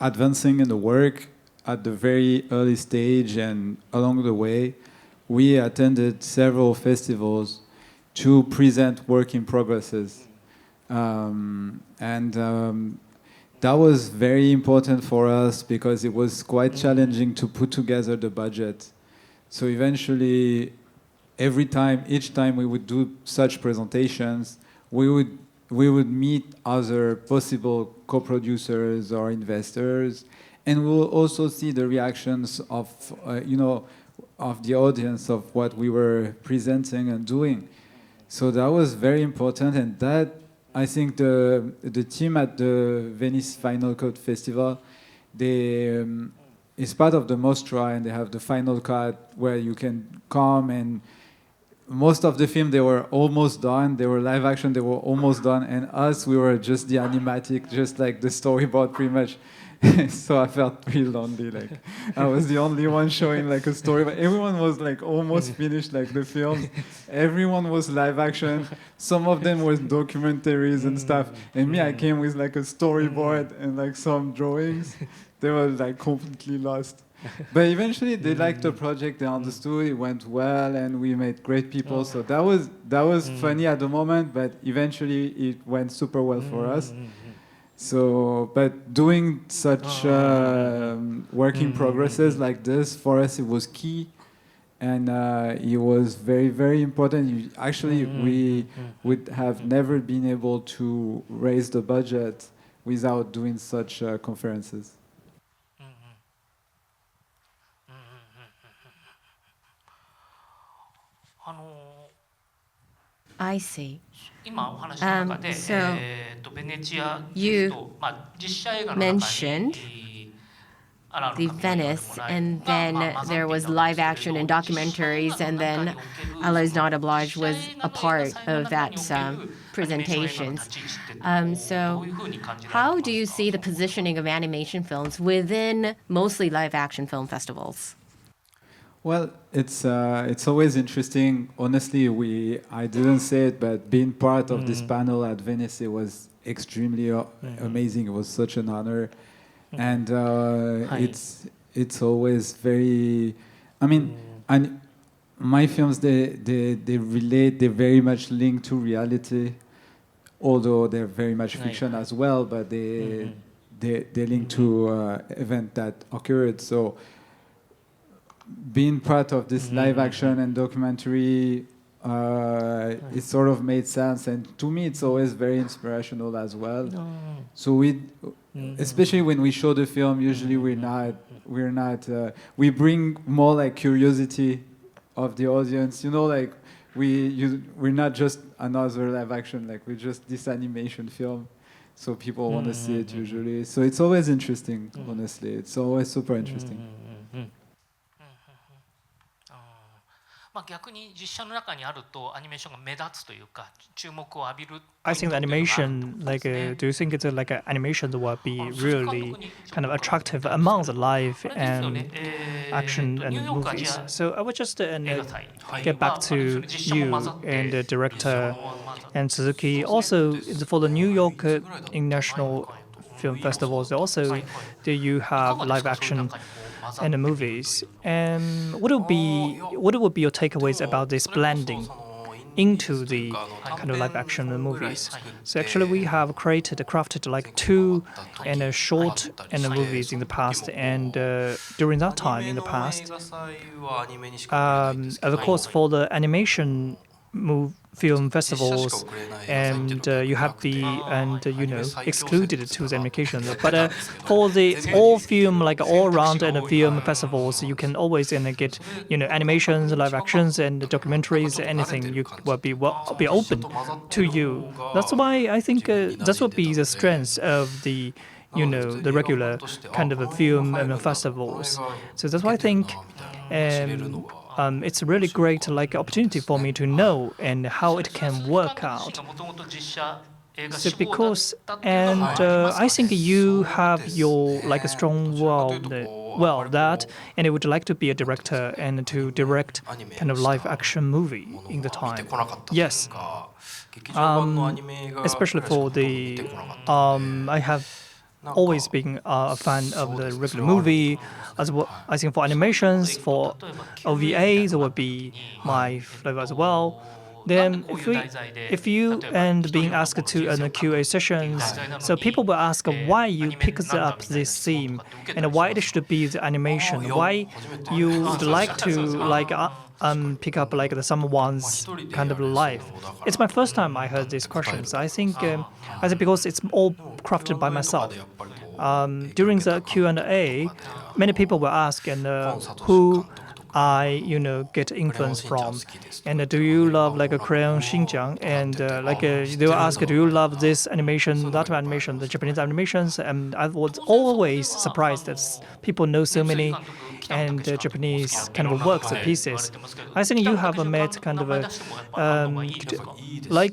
advancing in the work at the very early stage, and along the way, we attended several festivals to present work in progresses. that was very important for us because it was quite challenging to put together the budget. So eventually, each time we would do such presentations, we would meet other possible co-producers or investors, and we'll also see the reactions of of the audience of what we were presenting and doing. So that was very important, and that I think the team at the Venice Final Cut Festival, they is part of the Mostra, and they have the final cut where you can come, and most of the film they were almost done. They were live action, they were almost done, and us we were just the animatic, just like the storyboard pretty much. So I felt really lonely, like I was the only one showing like a story, but everyone was like almost finished, like the film. Everyone was live action. Some of them was documentaries and stuff, and me, I came with like a storyboard and like some drawings. They were like completely lost. But eventually they liked the project, they understood it went well, and we met great people. So that was funny at the moment, but eventually it went super well for us. So, but doing such working progresses like this, for us it was key, and it was very, very important. Actually, we would have never been able to raise the budget without doing such conferences. I see. So you mentioned the Venice, and then there was live action and documentaries, and then Alles Not Obliged was a part of that presentations. So how do you see the positioning of animation films within mostly live action film festivals? Well, it's always interesting. Honestly, I didn't say it, but being part of this panel at Venice, it was extremely amazing. It was such an honor, and it's always very. I mean, and my films they relate. They're very much linked to reality, although they're very much fiction as well. But they link to event that occurred. So, being part of this live action and documentary, it sort of made sense, and to me it's always very inspirational as well. So especially when we show the film, usually we bring more like curiosity of the audience, like we're not just another live action, like we're just this animation film, so people want to see it usually. So it's always interesting, honestly. It's always super interesting. I think the animation, do you think it's like an animation that will be really kind of attractive among the live and action and movies? So I would just get back to you and the director and Suzuki. Also, for the New York International Film Festivals, also do you have live action and the movies? And what would be your takeaways about this blending into the kind of live action movies? So actually, we have crafted like two and short and movies in the past, and during that time in the past, of course, for the animation film festivals, and you have excluded to the animation. But for the all film, like all round and film festivals, you can always get animations, live actions, and documentaries. Anything you will be open to you. That's why I think that would be the strength of the the regular kind of a film festivals. So that's why I think. It's a really great opportunity for me to know and how it can work out. So because I think you have your a strong that, and you would like to be a director and to direct kind of live action movie in the time. Yes. Especially for the I have always been a fan of the regular movie. As well, I think for animations, for OVAs, it would be my flavor as well. then if you and being asked to QA sessions, so people will ask why you pick up this theme and why it should be the animation, why you would like to pick up someone's kind of life. It's my first time I heard these questions. I think because it's all crafted by myself. During the Q&A, many people will ask who I get influence from, and do you love a Crayon Shinjang, and they will ask, do you love this animation, that animation, the Japanese animations, and I was always surprised that people know so many and Japanese kind of works and pieces. I think you have met kind of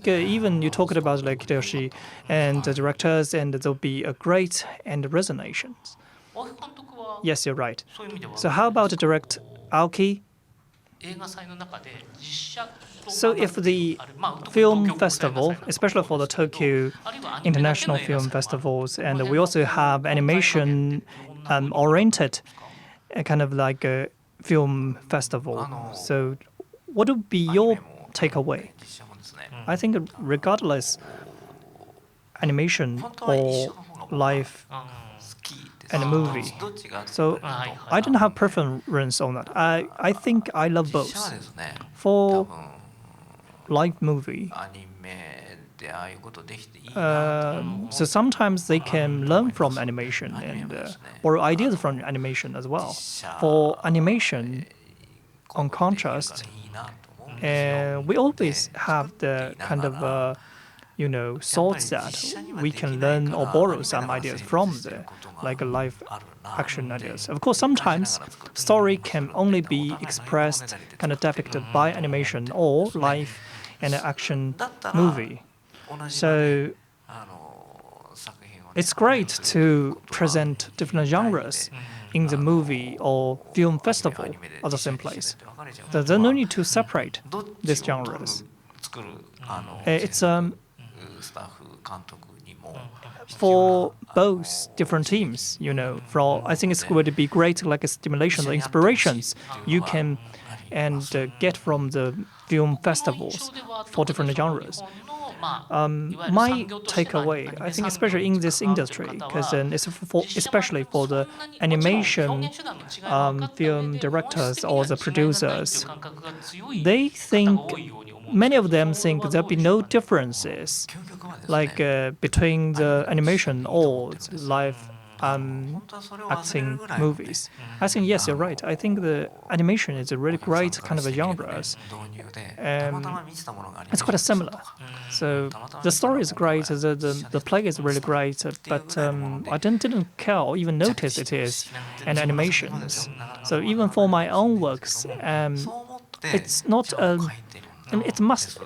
even you talked about Hideyoshi and the directors, and there'll be a great and resonations. Yes, you're right. So how about direct Aoki? So if the film festival, especially for the Tokyo International Film Festivals, and we also have animation oriented kind of a film festival. So what would be your takeaway? I think regardless animation or live and a movie. So I don't have preference on that. I think I love both. For live movie, so sometimes they can learn from animation and or ideas from animation as well. For animation, on contrast, we always have the kind of thoughts that we can learn or borrow some ideas from the live action ideas. Of course, sometimes story can only be expressed, kind of depicted by animation or live and action movie. So it's great to present different genres in the movie or film festival at the same place. There's no need to separate these genres. It's for both different teams, I think it's going to be great, a stimulation, the inspirations you can get from the film festivals for different genres. My takeaway, I think, especially in this industry, because it's especially for the animation film directors or the producers, many of them think there'll be no differences, between the animation or the live acting movies. I think, yes, you're right. I think the animation is a really great kind of a genre. It's quite similar. So the story is great, the play is really great, but I didn't care or even notice it is an animation. So even for my own works, it's not it must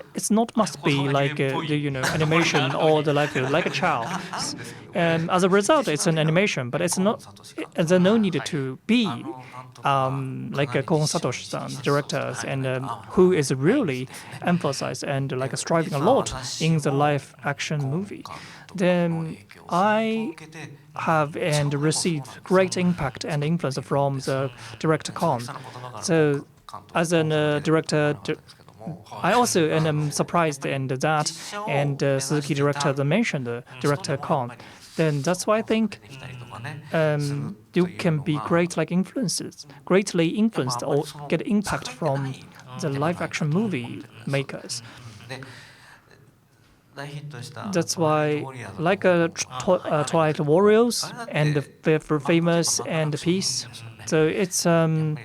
be animation or like a ChaO. As a result, it's an animation, but it's not. There's no need to be like a Kon Satoshi-san, directors, and who is really emphasized and striving a lot in the live action movie. Then I have and received great impact and influence from the director Kon. So as a director. I also am surprised in that, and Suzuki director mentioned the director Kon. Then that's why I think you can be greatly influenced or get impact from the live action movie makers. That's why, Twilight Warriors and the famous and piece. So it's a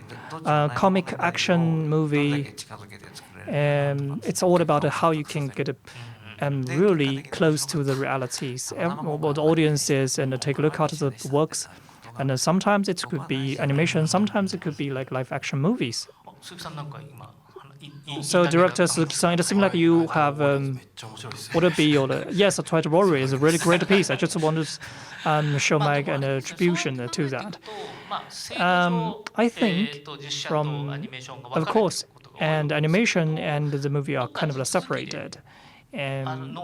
comic action movie. It's all about how you can get really close to the realities, what the audience is, and take a look at the works. And sometimes it could be animation, sometimes it could be live action movies. So director Suzuki-san, it seems like you have what would be your yes, Twilight Warrior is a really great piece. I just want to show my attribution to that. I think of course, and animation and the movie are kind of separated, and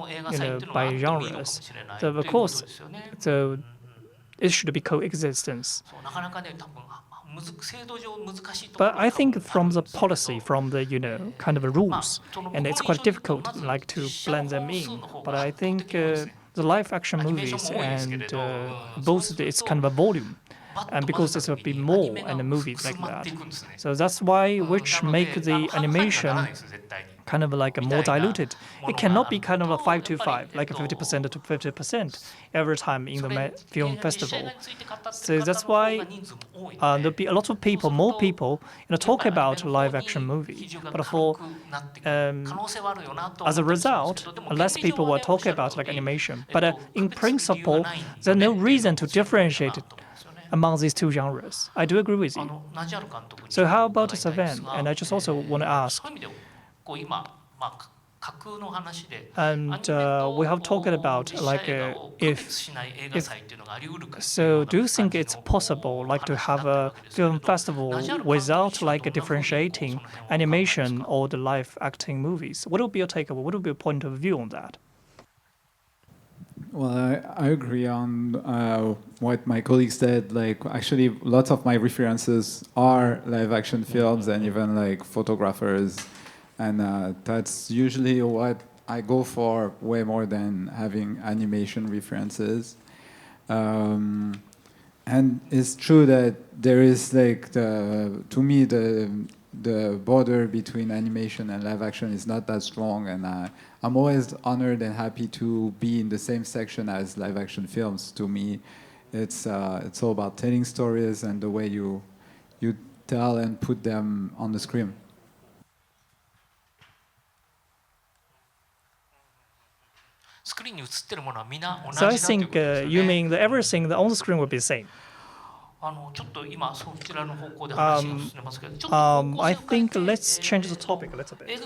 by genres. So of course, it should be coexistence. But I think from the policy, from the kind of rules, and it's quite difficult like to blend them in. But I think the live action movies and both it's kind of a volume, and because there will be more and the movies like that. So that's why which make the animation kind of like a more diluted. It cannot be kind of a 5-5, like a 50% to 50% every time in the film festival. So that's why there'll be a lot of people, more people, talk about live action movie. But for as a result, less people will talk about like animation. But in principle, there's no reason to differentiate it among these two genres. I do agree with you. So how about Zaven? And I just also want to ask. And we have talked about like if so do you think it's possible like to have a film festival without like differentiating animation or the live acting movies? What would be your takeaway? What would be your point of view on that? Well, I agree on what my colleague said. Like, actually, lots of my references are live action films and even like photographers. And that's usually what I go for way more than having animation references. And it's true that there is like to me the border between animation and live action is not that strong, and I'm always honored and happy to be in the same section as live action films. To me, it's all about telling stories and the way you tell and put them on the screen. So I think you mean that everything on the screen will be the same. I think let's change the topic a little bit.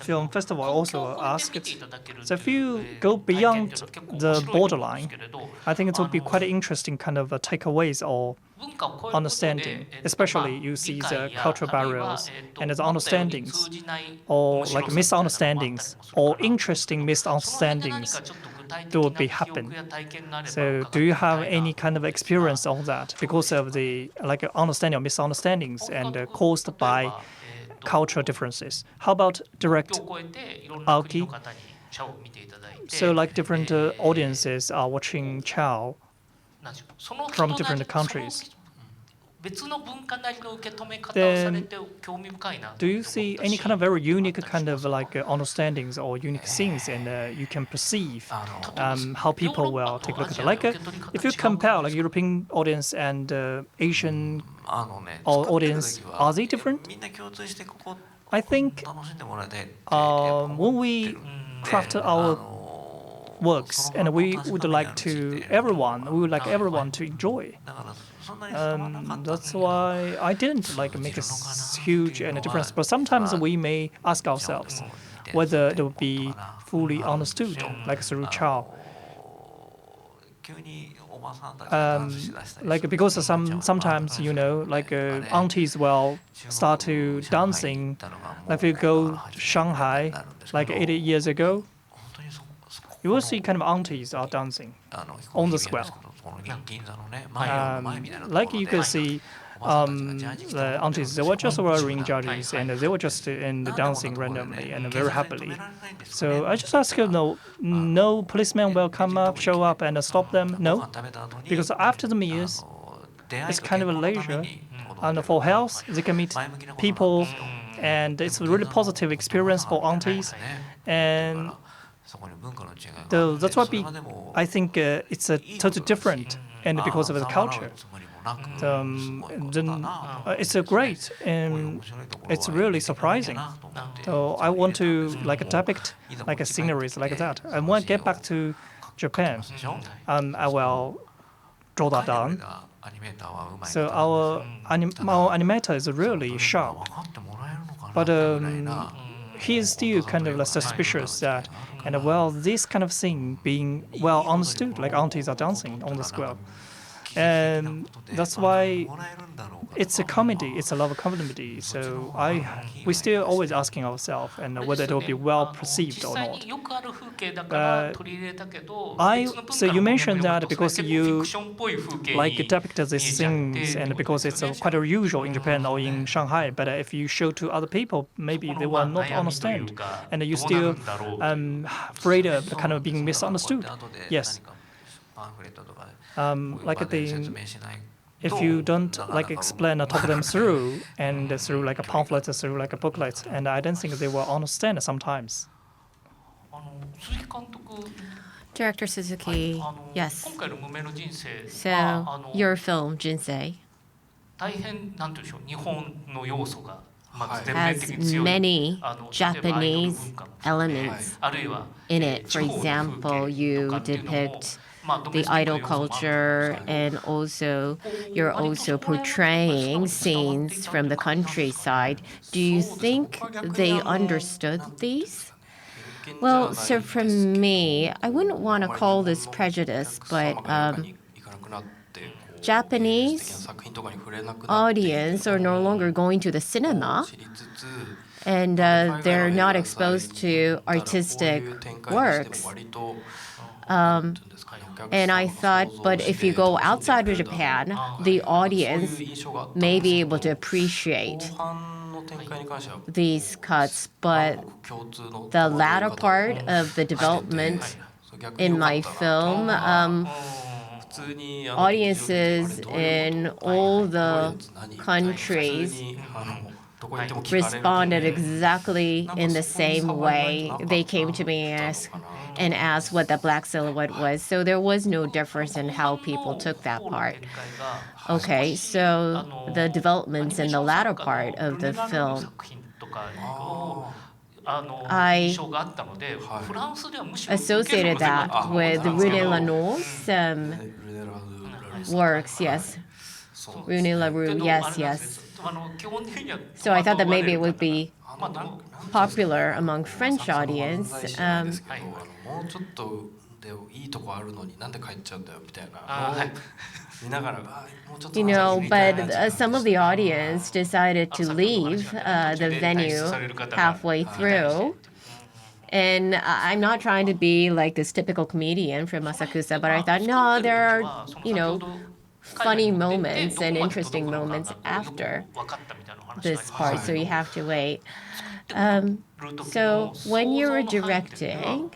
Film festival, I also asked. So if you go beyond the borderline, I think it would be quite interesting kind of takeaways or understanding, especially you see the cultural barriers and the understandings, or like misunderstandings, or interesting misunderstandings that would be happen. So do you have any kind of experience on that because of the like understanding or misunderstandings and caused by cultural differences? How about direct Aoki? So like different audiences are watching ChaO from different countries. Then do you see any kind of very unique kind of like understandings or unique things, and you can perceive how people will take a look at it? Like if you compare like European audience and Asian audience, are they different? I think when we craft our works and we would like everyone to enjoy. That's why I didn't like make a huge difference. But sometimes we may ask ourselves whether it will be fully understood, like through ChaO. Like because sometimes like aunties will start to dancing. Like if you go to Shanghai, like 80 years ago, you will see kind of aunties are dancing on the square. Like you can see the aunties, they were just wearing jerseys and they were just dancing randomly and very happily. So I just ask you, no policeman will show up and stop them? No? Because after the meals, it's kind of a leisure. And for health, they can meet people, and it's a really positive experience for aunties. And that's why I think it's a totally different, and because of the culture. It's great, and it's really surprising. So I want to like depict like a sceneries like that. And when I get back to Japan, I will draw that down. So our animator is really sharp, but he is still kind of suspicious that, this kind of thing being well understood, like aunties are dancing on the square. And that's why it's a comedy. It's a love of comedy. So we still always asking ourselves and whether it will be well perceived or not. So you mentioned that because you like depict these things and because it's quite unusual in Japan or in Shanghai. But if you show to other people, maybe they will not understand, and you still afraid of kind of being misunderstood. Yes. If you don't like explain or talk them through and through like a pamphlet, through like a booklet, and I don't think they will understand sometimes. Director Suzuki, yes. So your film, Jinsei, has many Japanese elements in it. For example, you depict the idol culture, and also you're also portraying scenes from the countryside. Do you think they understood these? Well, so for me, I wouldn't want to call this prejudice, but Japanese audience are no longer going to the cinema, and they're not exposed to artistic works. And I thought, but if you go outside of Japan, the audience may be able to appreciate these cuts, but the latter part of the development in my film, audiences in all the countries responded exactly in the same way. They came to me and asked what the black silhouette was. So there was no difference in how people took that part. Okay, so the developments in the latter part of the film, I associated that with René Lanour's works, yes. René Leroux, yes. So I thought that maybe it would be popular among French audience. But some of the audience decided to leave the venue halfway through. And I'm not trying to be like this typical comedian from Asakusa, but I thought, no, there are, funny moments and interesting moments after this part, so you have to wait. So when you were directing,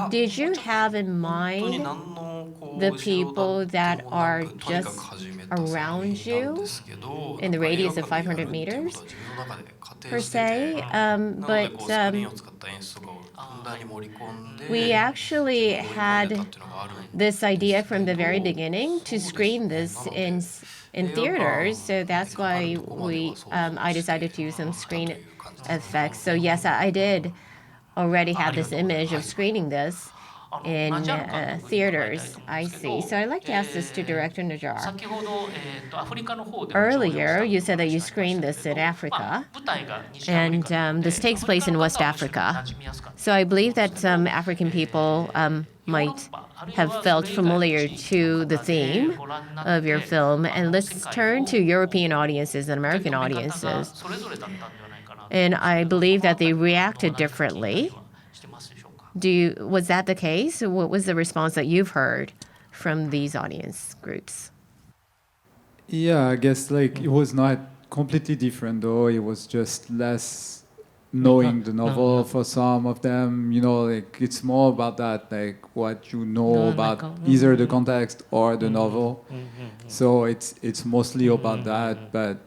did you have in mind the people that are just around you in the radius of 500 meters, per se? But we actually had this idea from the very beginning to screen this in theaters, so that's why I decided to use some screen effects. So yes, I did already have this image of screening this in theaters. I see. So I'd like to ask this to Director Najjar. Earlier, you said that you screened this in Africa, and this takes place in West Africa. So I believe that some African people might have felt familiar to the theme of your film. And let's turn to European audiences and American audiences. And I believe that they reacted differently. Was that the case? What was the response that you've heard from these audience groups? Yeah, I guess it was not completely different though. It was just less knowing the novel for some of them. It's more about that, what you know about either the context or the novel. So it's mostly about that. But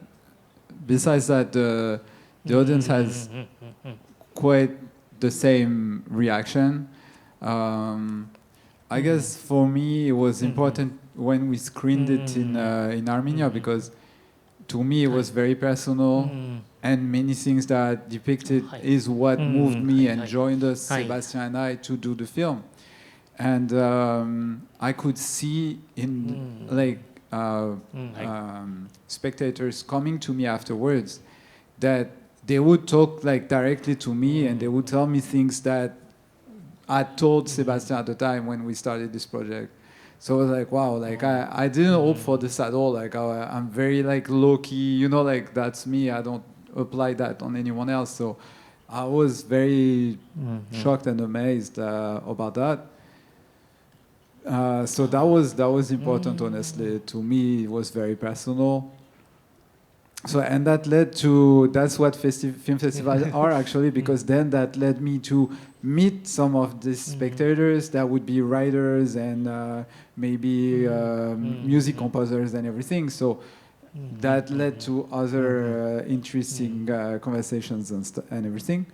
besides that, the audience has quite the same reaction. I guess for me it was important when we screened it in Armenia, because to me it was very personal, and many things that depicted is what moved me and joined us, Sebastian and I, to do the film. And I could see in spectators coming to me afterwards that they would talk directly to me, and they would tell me things that I told Sebastian at the time when we started this project. So I was like, wow, like I didn't hope for this at all. Like I'm very like low key, you know, like that's me. I don't apply that on anyone else. So I was very shocked and amazed about that. So that was important, honestly. To me, it was very personal. So and that led to that's what film festivals are actually, because then that led me to meet some of these spectators that would be writers and maybe music composers and everything. So that led to other interesting conversations and everything.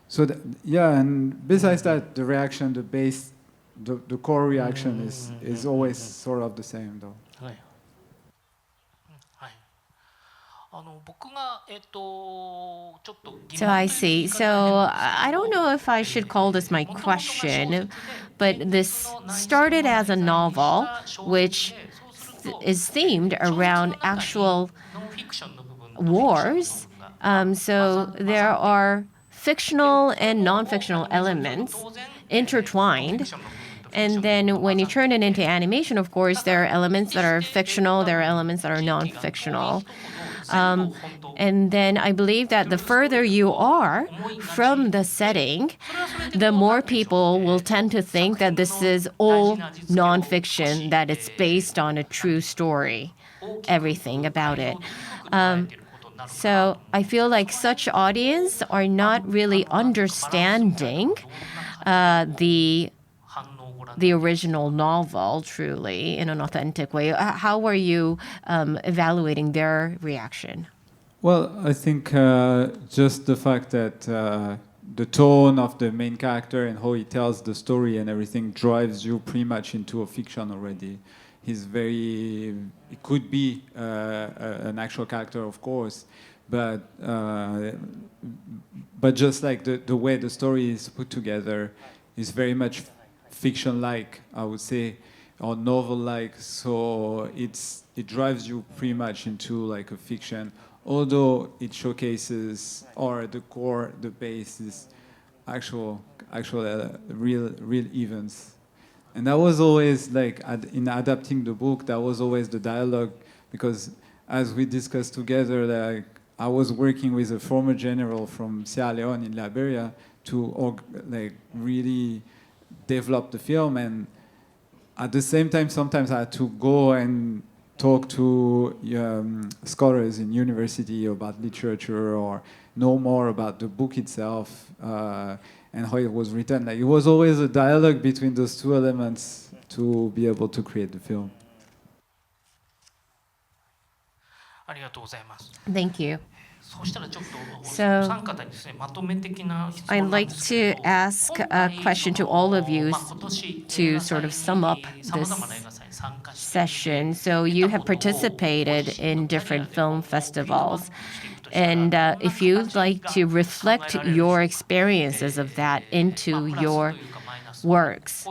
So yeah, and besides that, the reaction, the core reaction is always sort of the same though. So I see. So I don't know if I should call this my question, but this started as a novel, which is themed around actual wars. So there are fictional and non-fictional elements intertwined. And then when you turn it into animation, of course, there are elements that are fictional, there are elements that are non-fictional. And then I believe that the further you are from the setting, the more people will tend to think that this is all nonfiction, that it's based on a true story, everything about it. So I feel like such audience are not really understanding the original novel truly in an authentic way. How are you evaluating their reaction? Well, I think just the fact that the tone of the main character and how he tells the story and everything drives you pretty much into a fiction already. It could be an actual character, of course, but just like the way the story is put together is very much fiction-like, I would say, or novel-like. So it drives you pretty much into like a fiction, although it showcases, or the core, the base is actual real events. And that was always like in adapting the book, that was always the dialogue, because as we discussed together, like I was working with a former general from Sierra Leone in Liberia to like really develop the film, and at the same time sometimes I had to go and talk to scholars in university about literature or know more about the book itself and how it was written. Like it was always a dialogue between those two elements to be able to create the film. Thank you. So I'd like to ask a question to all of you to sort of sum up this session. So you have participated in different film festivals. And if you'd like to reflect your experiences of that into your works,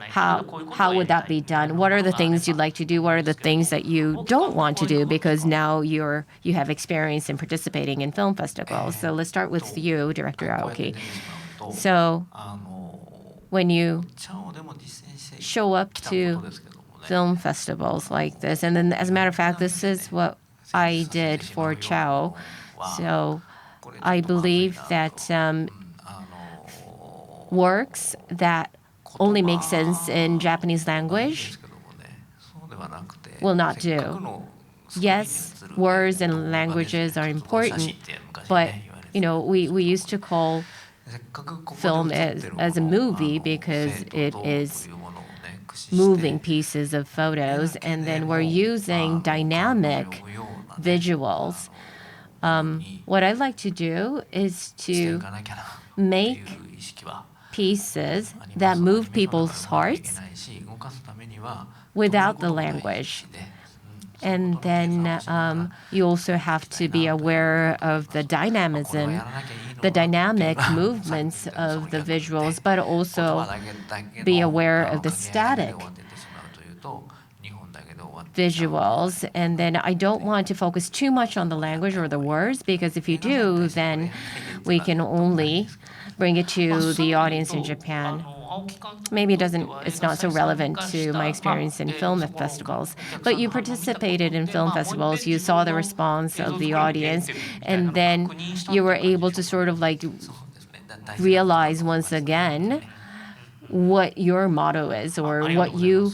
how would that be done? What are the things you'd like to do? What are the things that you don't want to do because now you have experience in participating in film festivals? So let's start with you, Director Aoki. So when you show up to film festivals like this, and then as a matter of fact, this is what I did for ChaO. So I believe that works that only make sense in Japanese language will not do. Yes, words and languages are important, but we used to call film as a movie because it is moving pieces of photos, and then we're using dynamic visuals. What I'd like to do is to make pieces that move people's hearts without the language. And then you also have to be aware of the dynamism, the dynamic movements of the visuals, but also be aware of the static visuals. And then I don't want to focus too much on the language or the words, because if you do, then we can only bring it to the audience in Japan. maybe it's not so relevant to my experience in film festivals, but you participated in film festivals, you saw the response of the audience, and then you were able to sort of like realize once again what your motto is or what you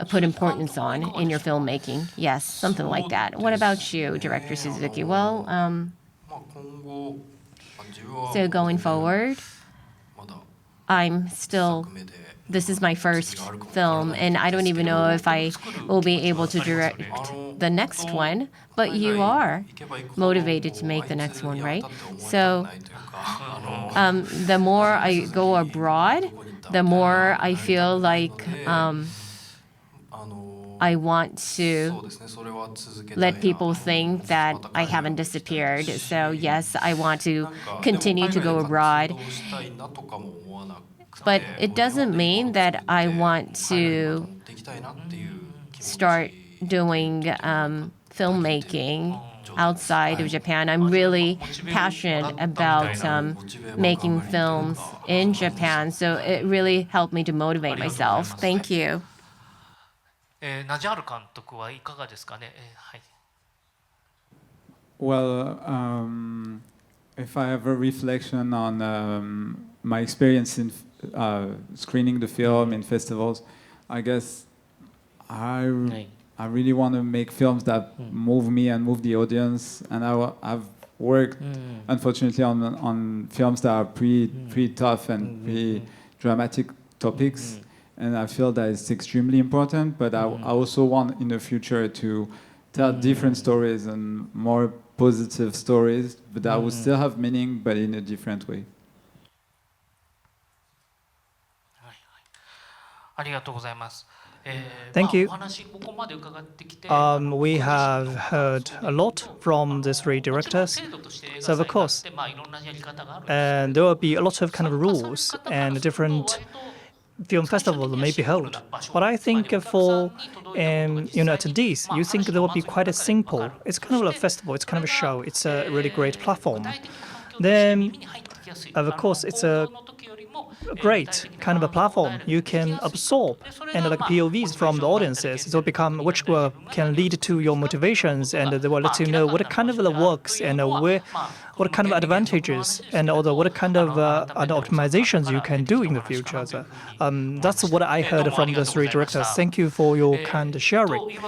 put importance on in your filmmaking. Yes, something like that. What about you, Director Suzuki? Well, so going forward, this is my first film, and I don't even know if I will be able to direct the next one, but you are motivated to make the next one, right? So the more I go abroad, the more I feel like I want to let people think that I haven't disappeared. So yes, I want to continue to go abroad. But it doesn't mean that I want to start doing filmmaking outside of Japan. I'm really passionate about making films in Japan, so it really helped me to motivate myself. Thank you. ナジャール監督はいかがですかね。はい。Well, if I have a reflection on my experience in screening the film in festivals, I guess I really want to make films that move me and move the audience. And I've worked, unfortunately, on films that are pretty tough and pretty dramatic topics. And I feel that it's extremely important, but I also want in the future to tell different stories and more positive stories, but that will still have meaning, but in a different way. ありがとうございます。Thank you. お話ここまで伺ってきて、 We have heard a lot from the three directors. So of course, and there will be a lot of kind of rules and different film festivals may be held. But I think for attendees, you think there will be quite a simple. It's kind of a festival. It's kind of a show. It's a really great platform. Then, of course, it's a great kind of a platform. You can absorb and like POVs from the audiences. It will become which will can lead to your motivations, and they will let you know what kind of works and what kind of advantages and also what kind of other optimizations you can do in the future. So, that's what I heard from the three directors. Thank you for your kind sharing.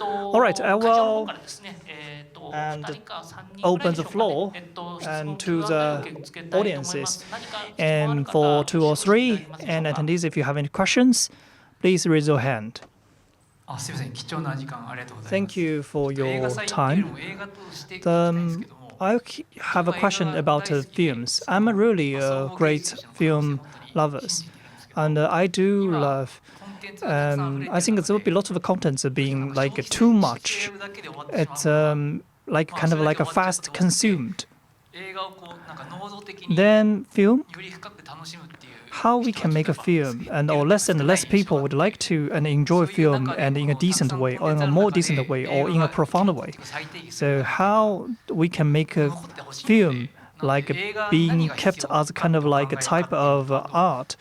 All right, I will and open the floor and to the audiences. And for 2 or 3 and attendees, if you have any questions, please raise your hand. Thank you for your time. I have a question about films. I'm a really great film lover, and I do love. I think there will be lots of contents being like too much. It's like kind of like a fast consumed. Then film. How we can make a film, or less and less people would like to and enjoy film and in a decent way, or in a more decent way, or in a profound way. So how we can make a film like being kept as kind of like a type of art.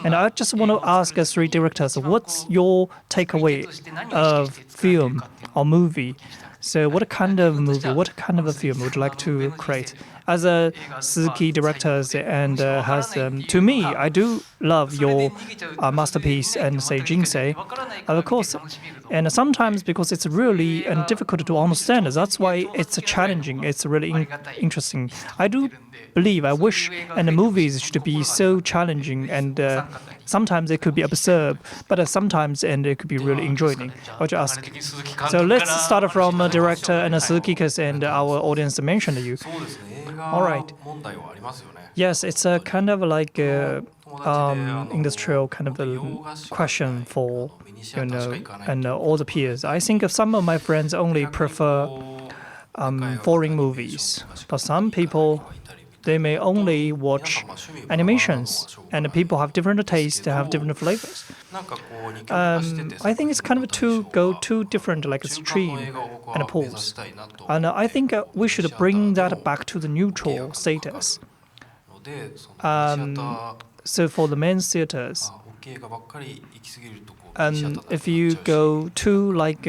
And I just want to ask us three directors, what's your takeaway of film or movie? So what kind of movie, what kind of a film would you like to create? As a Suzuki director, and to me, I do love your masterpiece and say Jinsei, of course. And sometimes because it's really difficult to understand, that's why it's challenging. It's really interesting. I do believe, I wish, and the movies should be so challenging, and sometimes it could be absurd, but sometimes and it could be really enjoying. What you ask? So let's start from director and Suzuki, and our audience mentioned you. All right. Yes, it's a kind of like industrial kind of a question for and all the peers. I think some of my friends only prefer foreign movies, but some people they may only watch animations, and people have different tastes, they have different flavors. I think it's kind of two different like extreme and poles, and I think we should bring that back to the neutral status. So for the main theaters, and if you go to like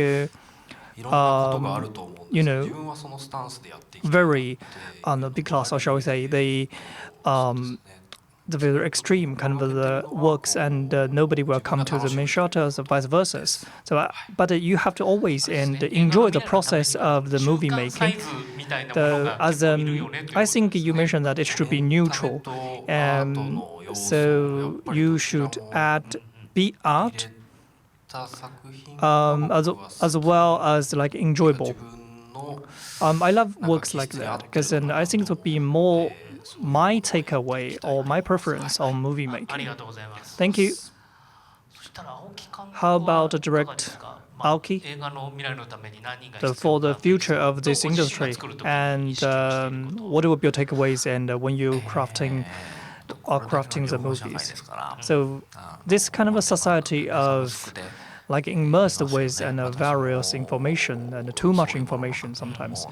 very on the big class, or shall we say, the very extreme kind of the works, and nobody will come to the main shutters or vice versa. So, but you have to always and enjoy the process of the movie making. I think you mentioned that it should be neutral, so you should be art as well as like enjoyable. I love works like that because then I think it would be more my takeaway or my preference on movie making. Thank you. How about the direct Aoki? For the future of this industry, and what would be your takeaways and when you crafting the movies? So this kind of a society of like immersed with various information and too much information sometimes.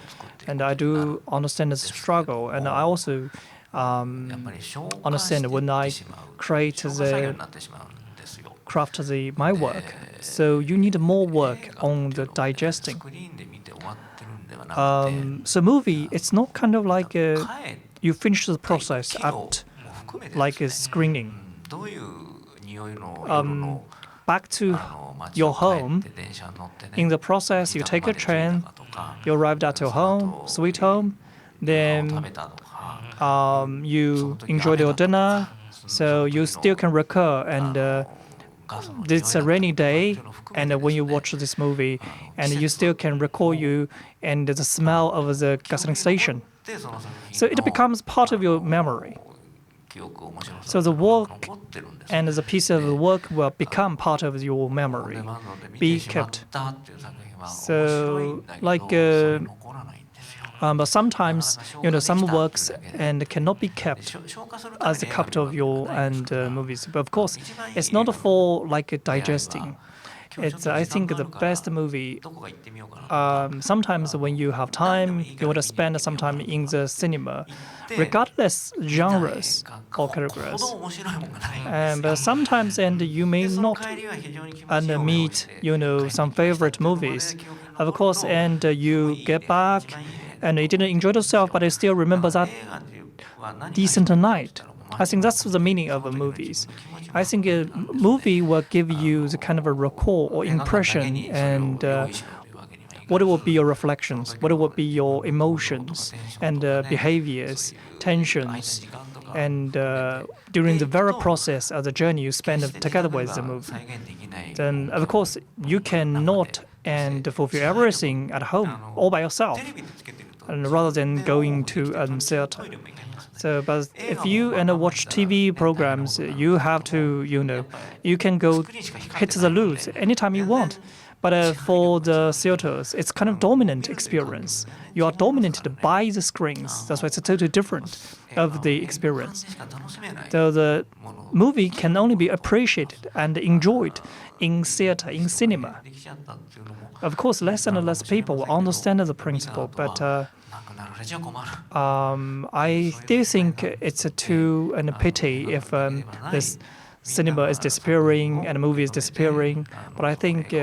And I do understand the struggle, and I also understand when I craft my work. So you need more work on the digesting. So movie, it's not kind of like you finish the process at like a screening. Back to your home. In the process, you take a train, you arrived at your home, sweet home, then you enjoyed your dinner, so you still can recur. And it's a rainy day, and when you watch this movie, and you still can recall you and the smell of the gasoline station. So it becomes part of your memory. So the work and the piece of the work will become part of your memory, be kept. So like, but sometimes some works and cannot be kept as a copy of your movies. But of course, it's not for like digesting. It's I think the best movie. Sometimes when you have time, you want to spend some time in the cinema, regardless genres or categories. But sometimes you may not meet some favorite movies, of course, and you get back and you didn't enjoy yourself, but you still remember that decent night. I think that's the meaning of movies. I think a movie will give you the kind of a recall or impression, and what will be your reflections, what will be your emotions and behaviors, tensions, and during the very process of the journey you spend together with the movie. Then, of course, you cannot fulfill everything at home all by yourself, and rather than going to a theater. So, but if you watch TV programs, you have to, you can go hit the loops anytime you want. But for the theaters, it's kind of dominant experience. You are dominated by the screens. That's why it's totally different of the experience. So the movie can only be appreciated and enjoyed in theater, in cinema. Of course, less and less people will understand the principle, but I still think it's a pity if this cinema is disappearing and the movie is disappearing. But I think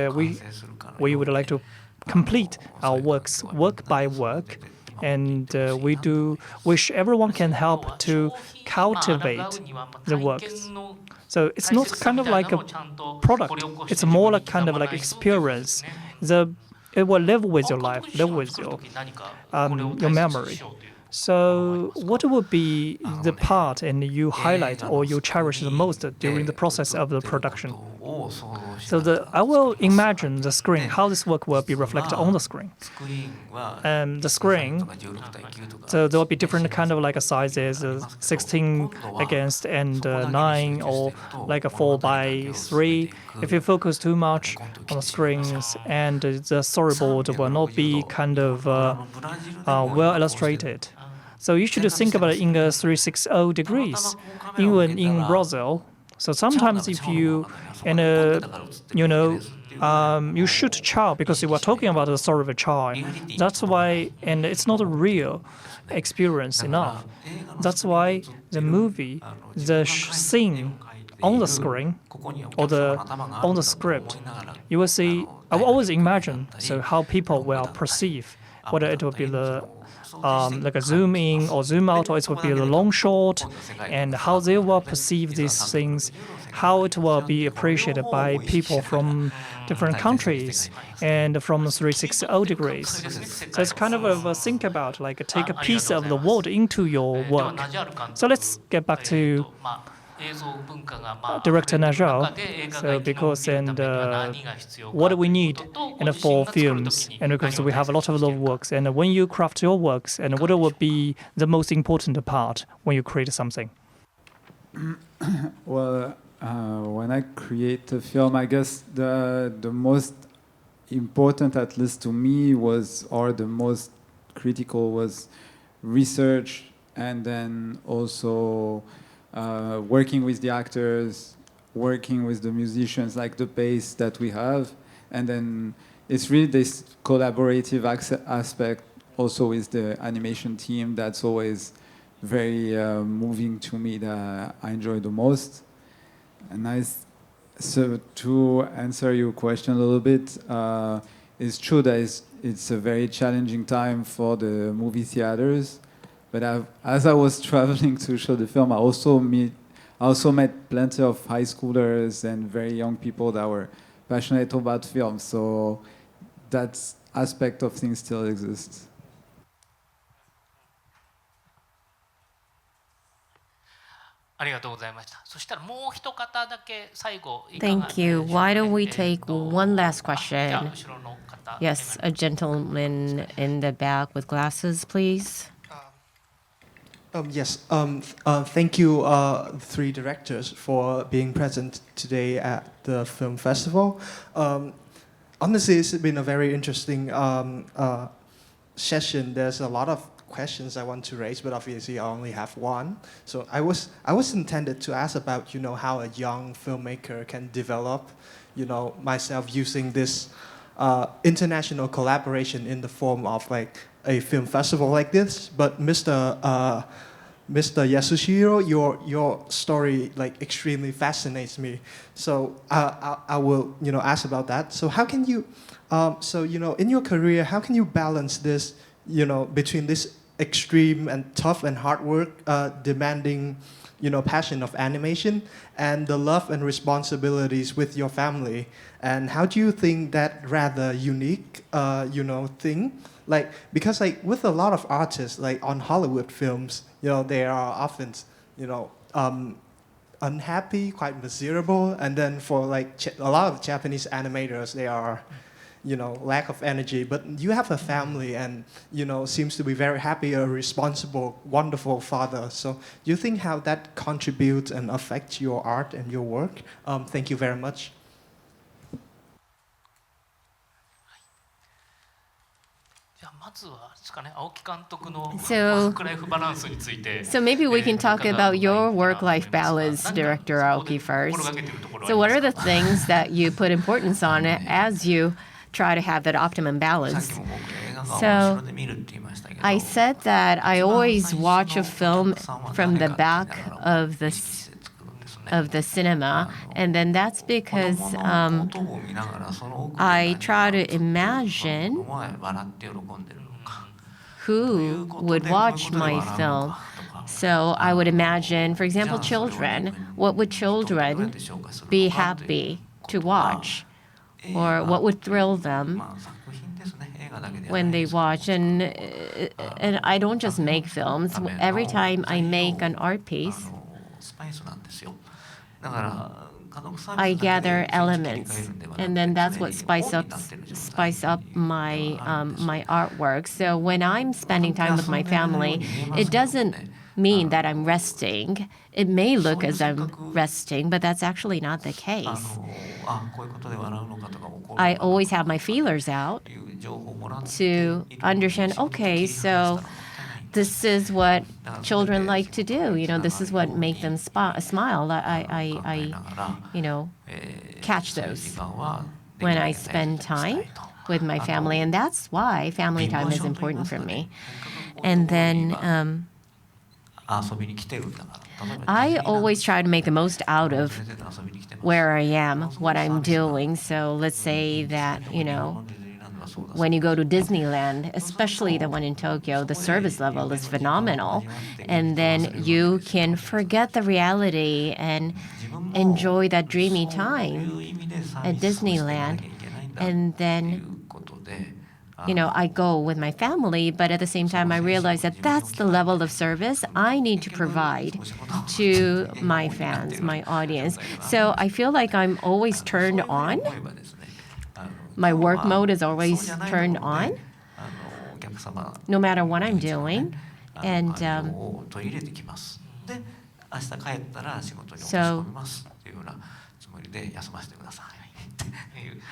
we would like to complete our works work by work, and we do wish everyone can help to cultivate the works. So it's not kind of like a product; it's more like kind of like experience. It will live with your life, live with your memory. So what would be the part and you highlight or you cherish the most during the process of the production? So I will imagine the screen, how this work will be reflected on the screen. The screen, so there will be different kind of like sizes, 16 against and 9, or like a 4:3. If you focus too much on the screens, and the storyboard will not be kind of well illustrated. So you should think about it in 360 degrees, even in Brazil. So sometimes if you you shoot ChaO because you were talking about the story of a ChaO. That's why, and it's not a real experience enough. That's why the movie, the scene on the screen or on the script, you will see. I will always imagine how people will perceive whether it will be the like a zoom in or zoom out, or it will be a long shot, and how they will perceive these things, how it will be appreciated by people from different countries and from 360 degrees. So it's kind of a think about, like, take a piece of the world into your work. So let's get back to Director Najjar. So because what do we need for films, and because we have a lot of those works, and when you craft your works, and what would be the most important part when you create something? Well, when I create a film, I guess the most important, at least to me, or the most critical, was research, and then also working with the actors, working with the musicians, like the pace that we have. And then it's really this collaborative aspect also with the animation team that's always very moving to me, that I enjoy the most. And so to answer your question a little bit, it's true that it's a very challenging time for the movie theaters. But as I was traveling to show the film, I also met plenty of high schoolers and very young people that were passionate about film. So that aspect of things still exists. Thank you. Why don't we take one last question? Yes, a gentleman in the back with glasses, please. Yes. Thank you, three directors, for being present today at the film festival. Honestly, it's been a very interesting session. There's a lot of questions I want to raise, but obviously I only have one. So I was intended to ask about how a young filmmaker can develop myself using this international collaboration in the form of like a film festival like this. But Mr. Yasuhiro, your story like extremely fascinates me. So I will ask about that. So how can you in your career, how can you balance this between this extreme and tough and hard work demanding passion of animation and the love and responsibilities with your family? And how do you think that rather unique thing, like, because like with a lot of artists, like on Hollywood films, they are often unhappy, quite miserable, and then for like a lot of Japanese animators, they are lack of energy. But you have a family and seems to be very happy, a responsible, wonderful father. So do you think how that contributes and affects your art and your work? Thank you very much. So maybe we can talk about your work-life balance, Director Aoki, first. So what are the things that you put importance on as you try to have that optimum balance? So I said that I always watch a film from the back of the cinema, and then that's because I try to imagine who would watch my film. So I would imagine, for example, children. What would children be happy to watch? Or what would thrill them when they watch? And I don't just make films. Every time I make an art piece, I gather elements, and then that's what spice up my my artwork. So when I'm spending time with my family, it doesn't mean that I'm resting. It may look as I'm resting, but that's actually not the case. I always have my feelers out to understand, okay, so this is what children like to do. This is what makes them smile. I catch those. when I spend time with my family, and that's why family time is important for me. And then I always try to make the most out of where I am, what I'm doing. So let's say that, when you go to Disneyland, especially the one in Tokyo, the service level is phenomenal. And then you can forget the reality and enjoy that dreamy time at Disneyland. And then, I go with my family, but at the same time, I realize that that's the level of service I need to provide to my fans, my audience. So I feel like I'm always turned on. My work mode is always turned on, no matter what I'm doing. And so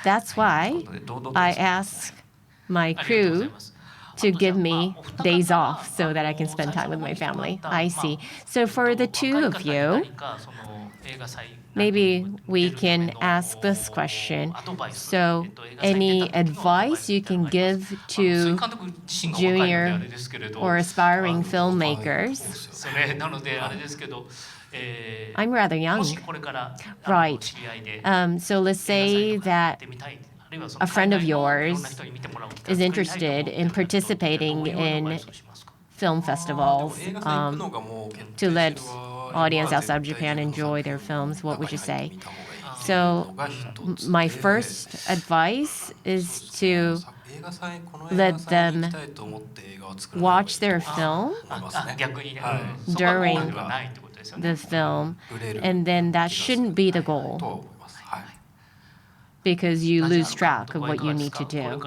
that's why I ask my crew to give me days off so that I can spend time with my family. I see. So for the two of you, maybe we can ask this question. So any advice you can give to junior or aspiring filmmakers? I'm rather young. Right. So let's say that a friend of yours is interested in participating in film festivals to let audience outside of Japan enjoy their films. What would you say? So my first advice is to let them watch their film during the film, and then that shouldn't be the goal, because you lose track of what you need to do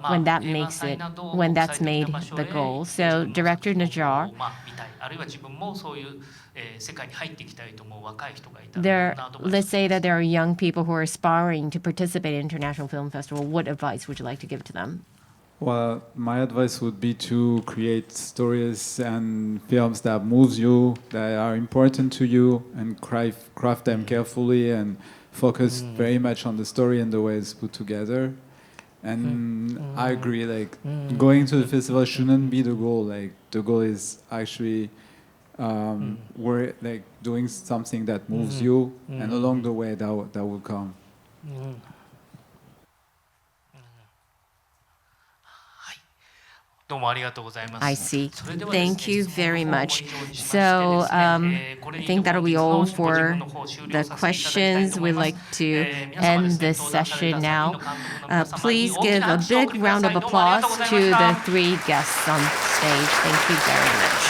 when that's made the goal. So Director Najjar, let's say that there are young people who are aspiring to participate in International Film Festival. What advice would you like to give to them? Well, my advice would be to create stories and films that moves you, that are important to you, and craft them carefully and focus very much on the story and the way it's put together. And I agree, going to the festival shouldn't be the goal. The goal is actually doing something that moves you, and along the way that will come. I see. Thank you very much. So I think that'll be all for the questions. We'd like to end this session now. Please give a big round of applause to the three guests on stage. Thank you very much.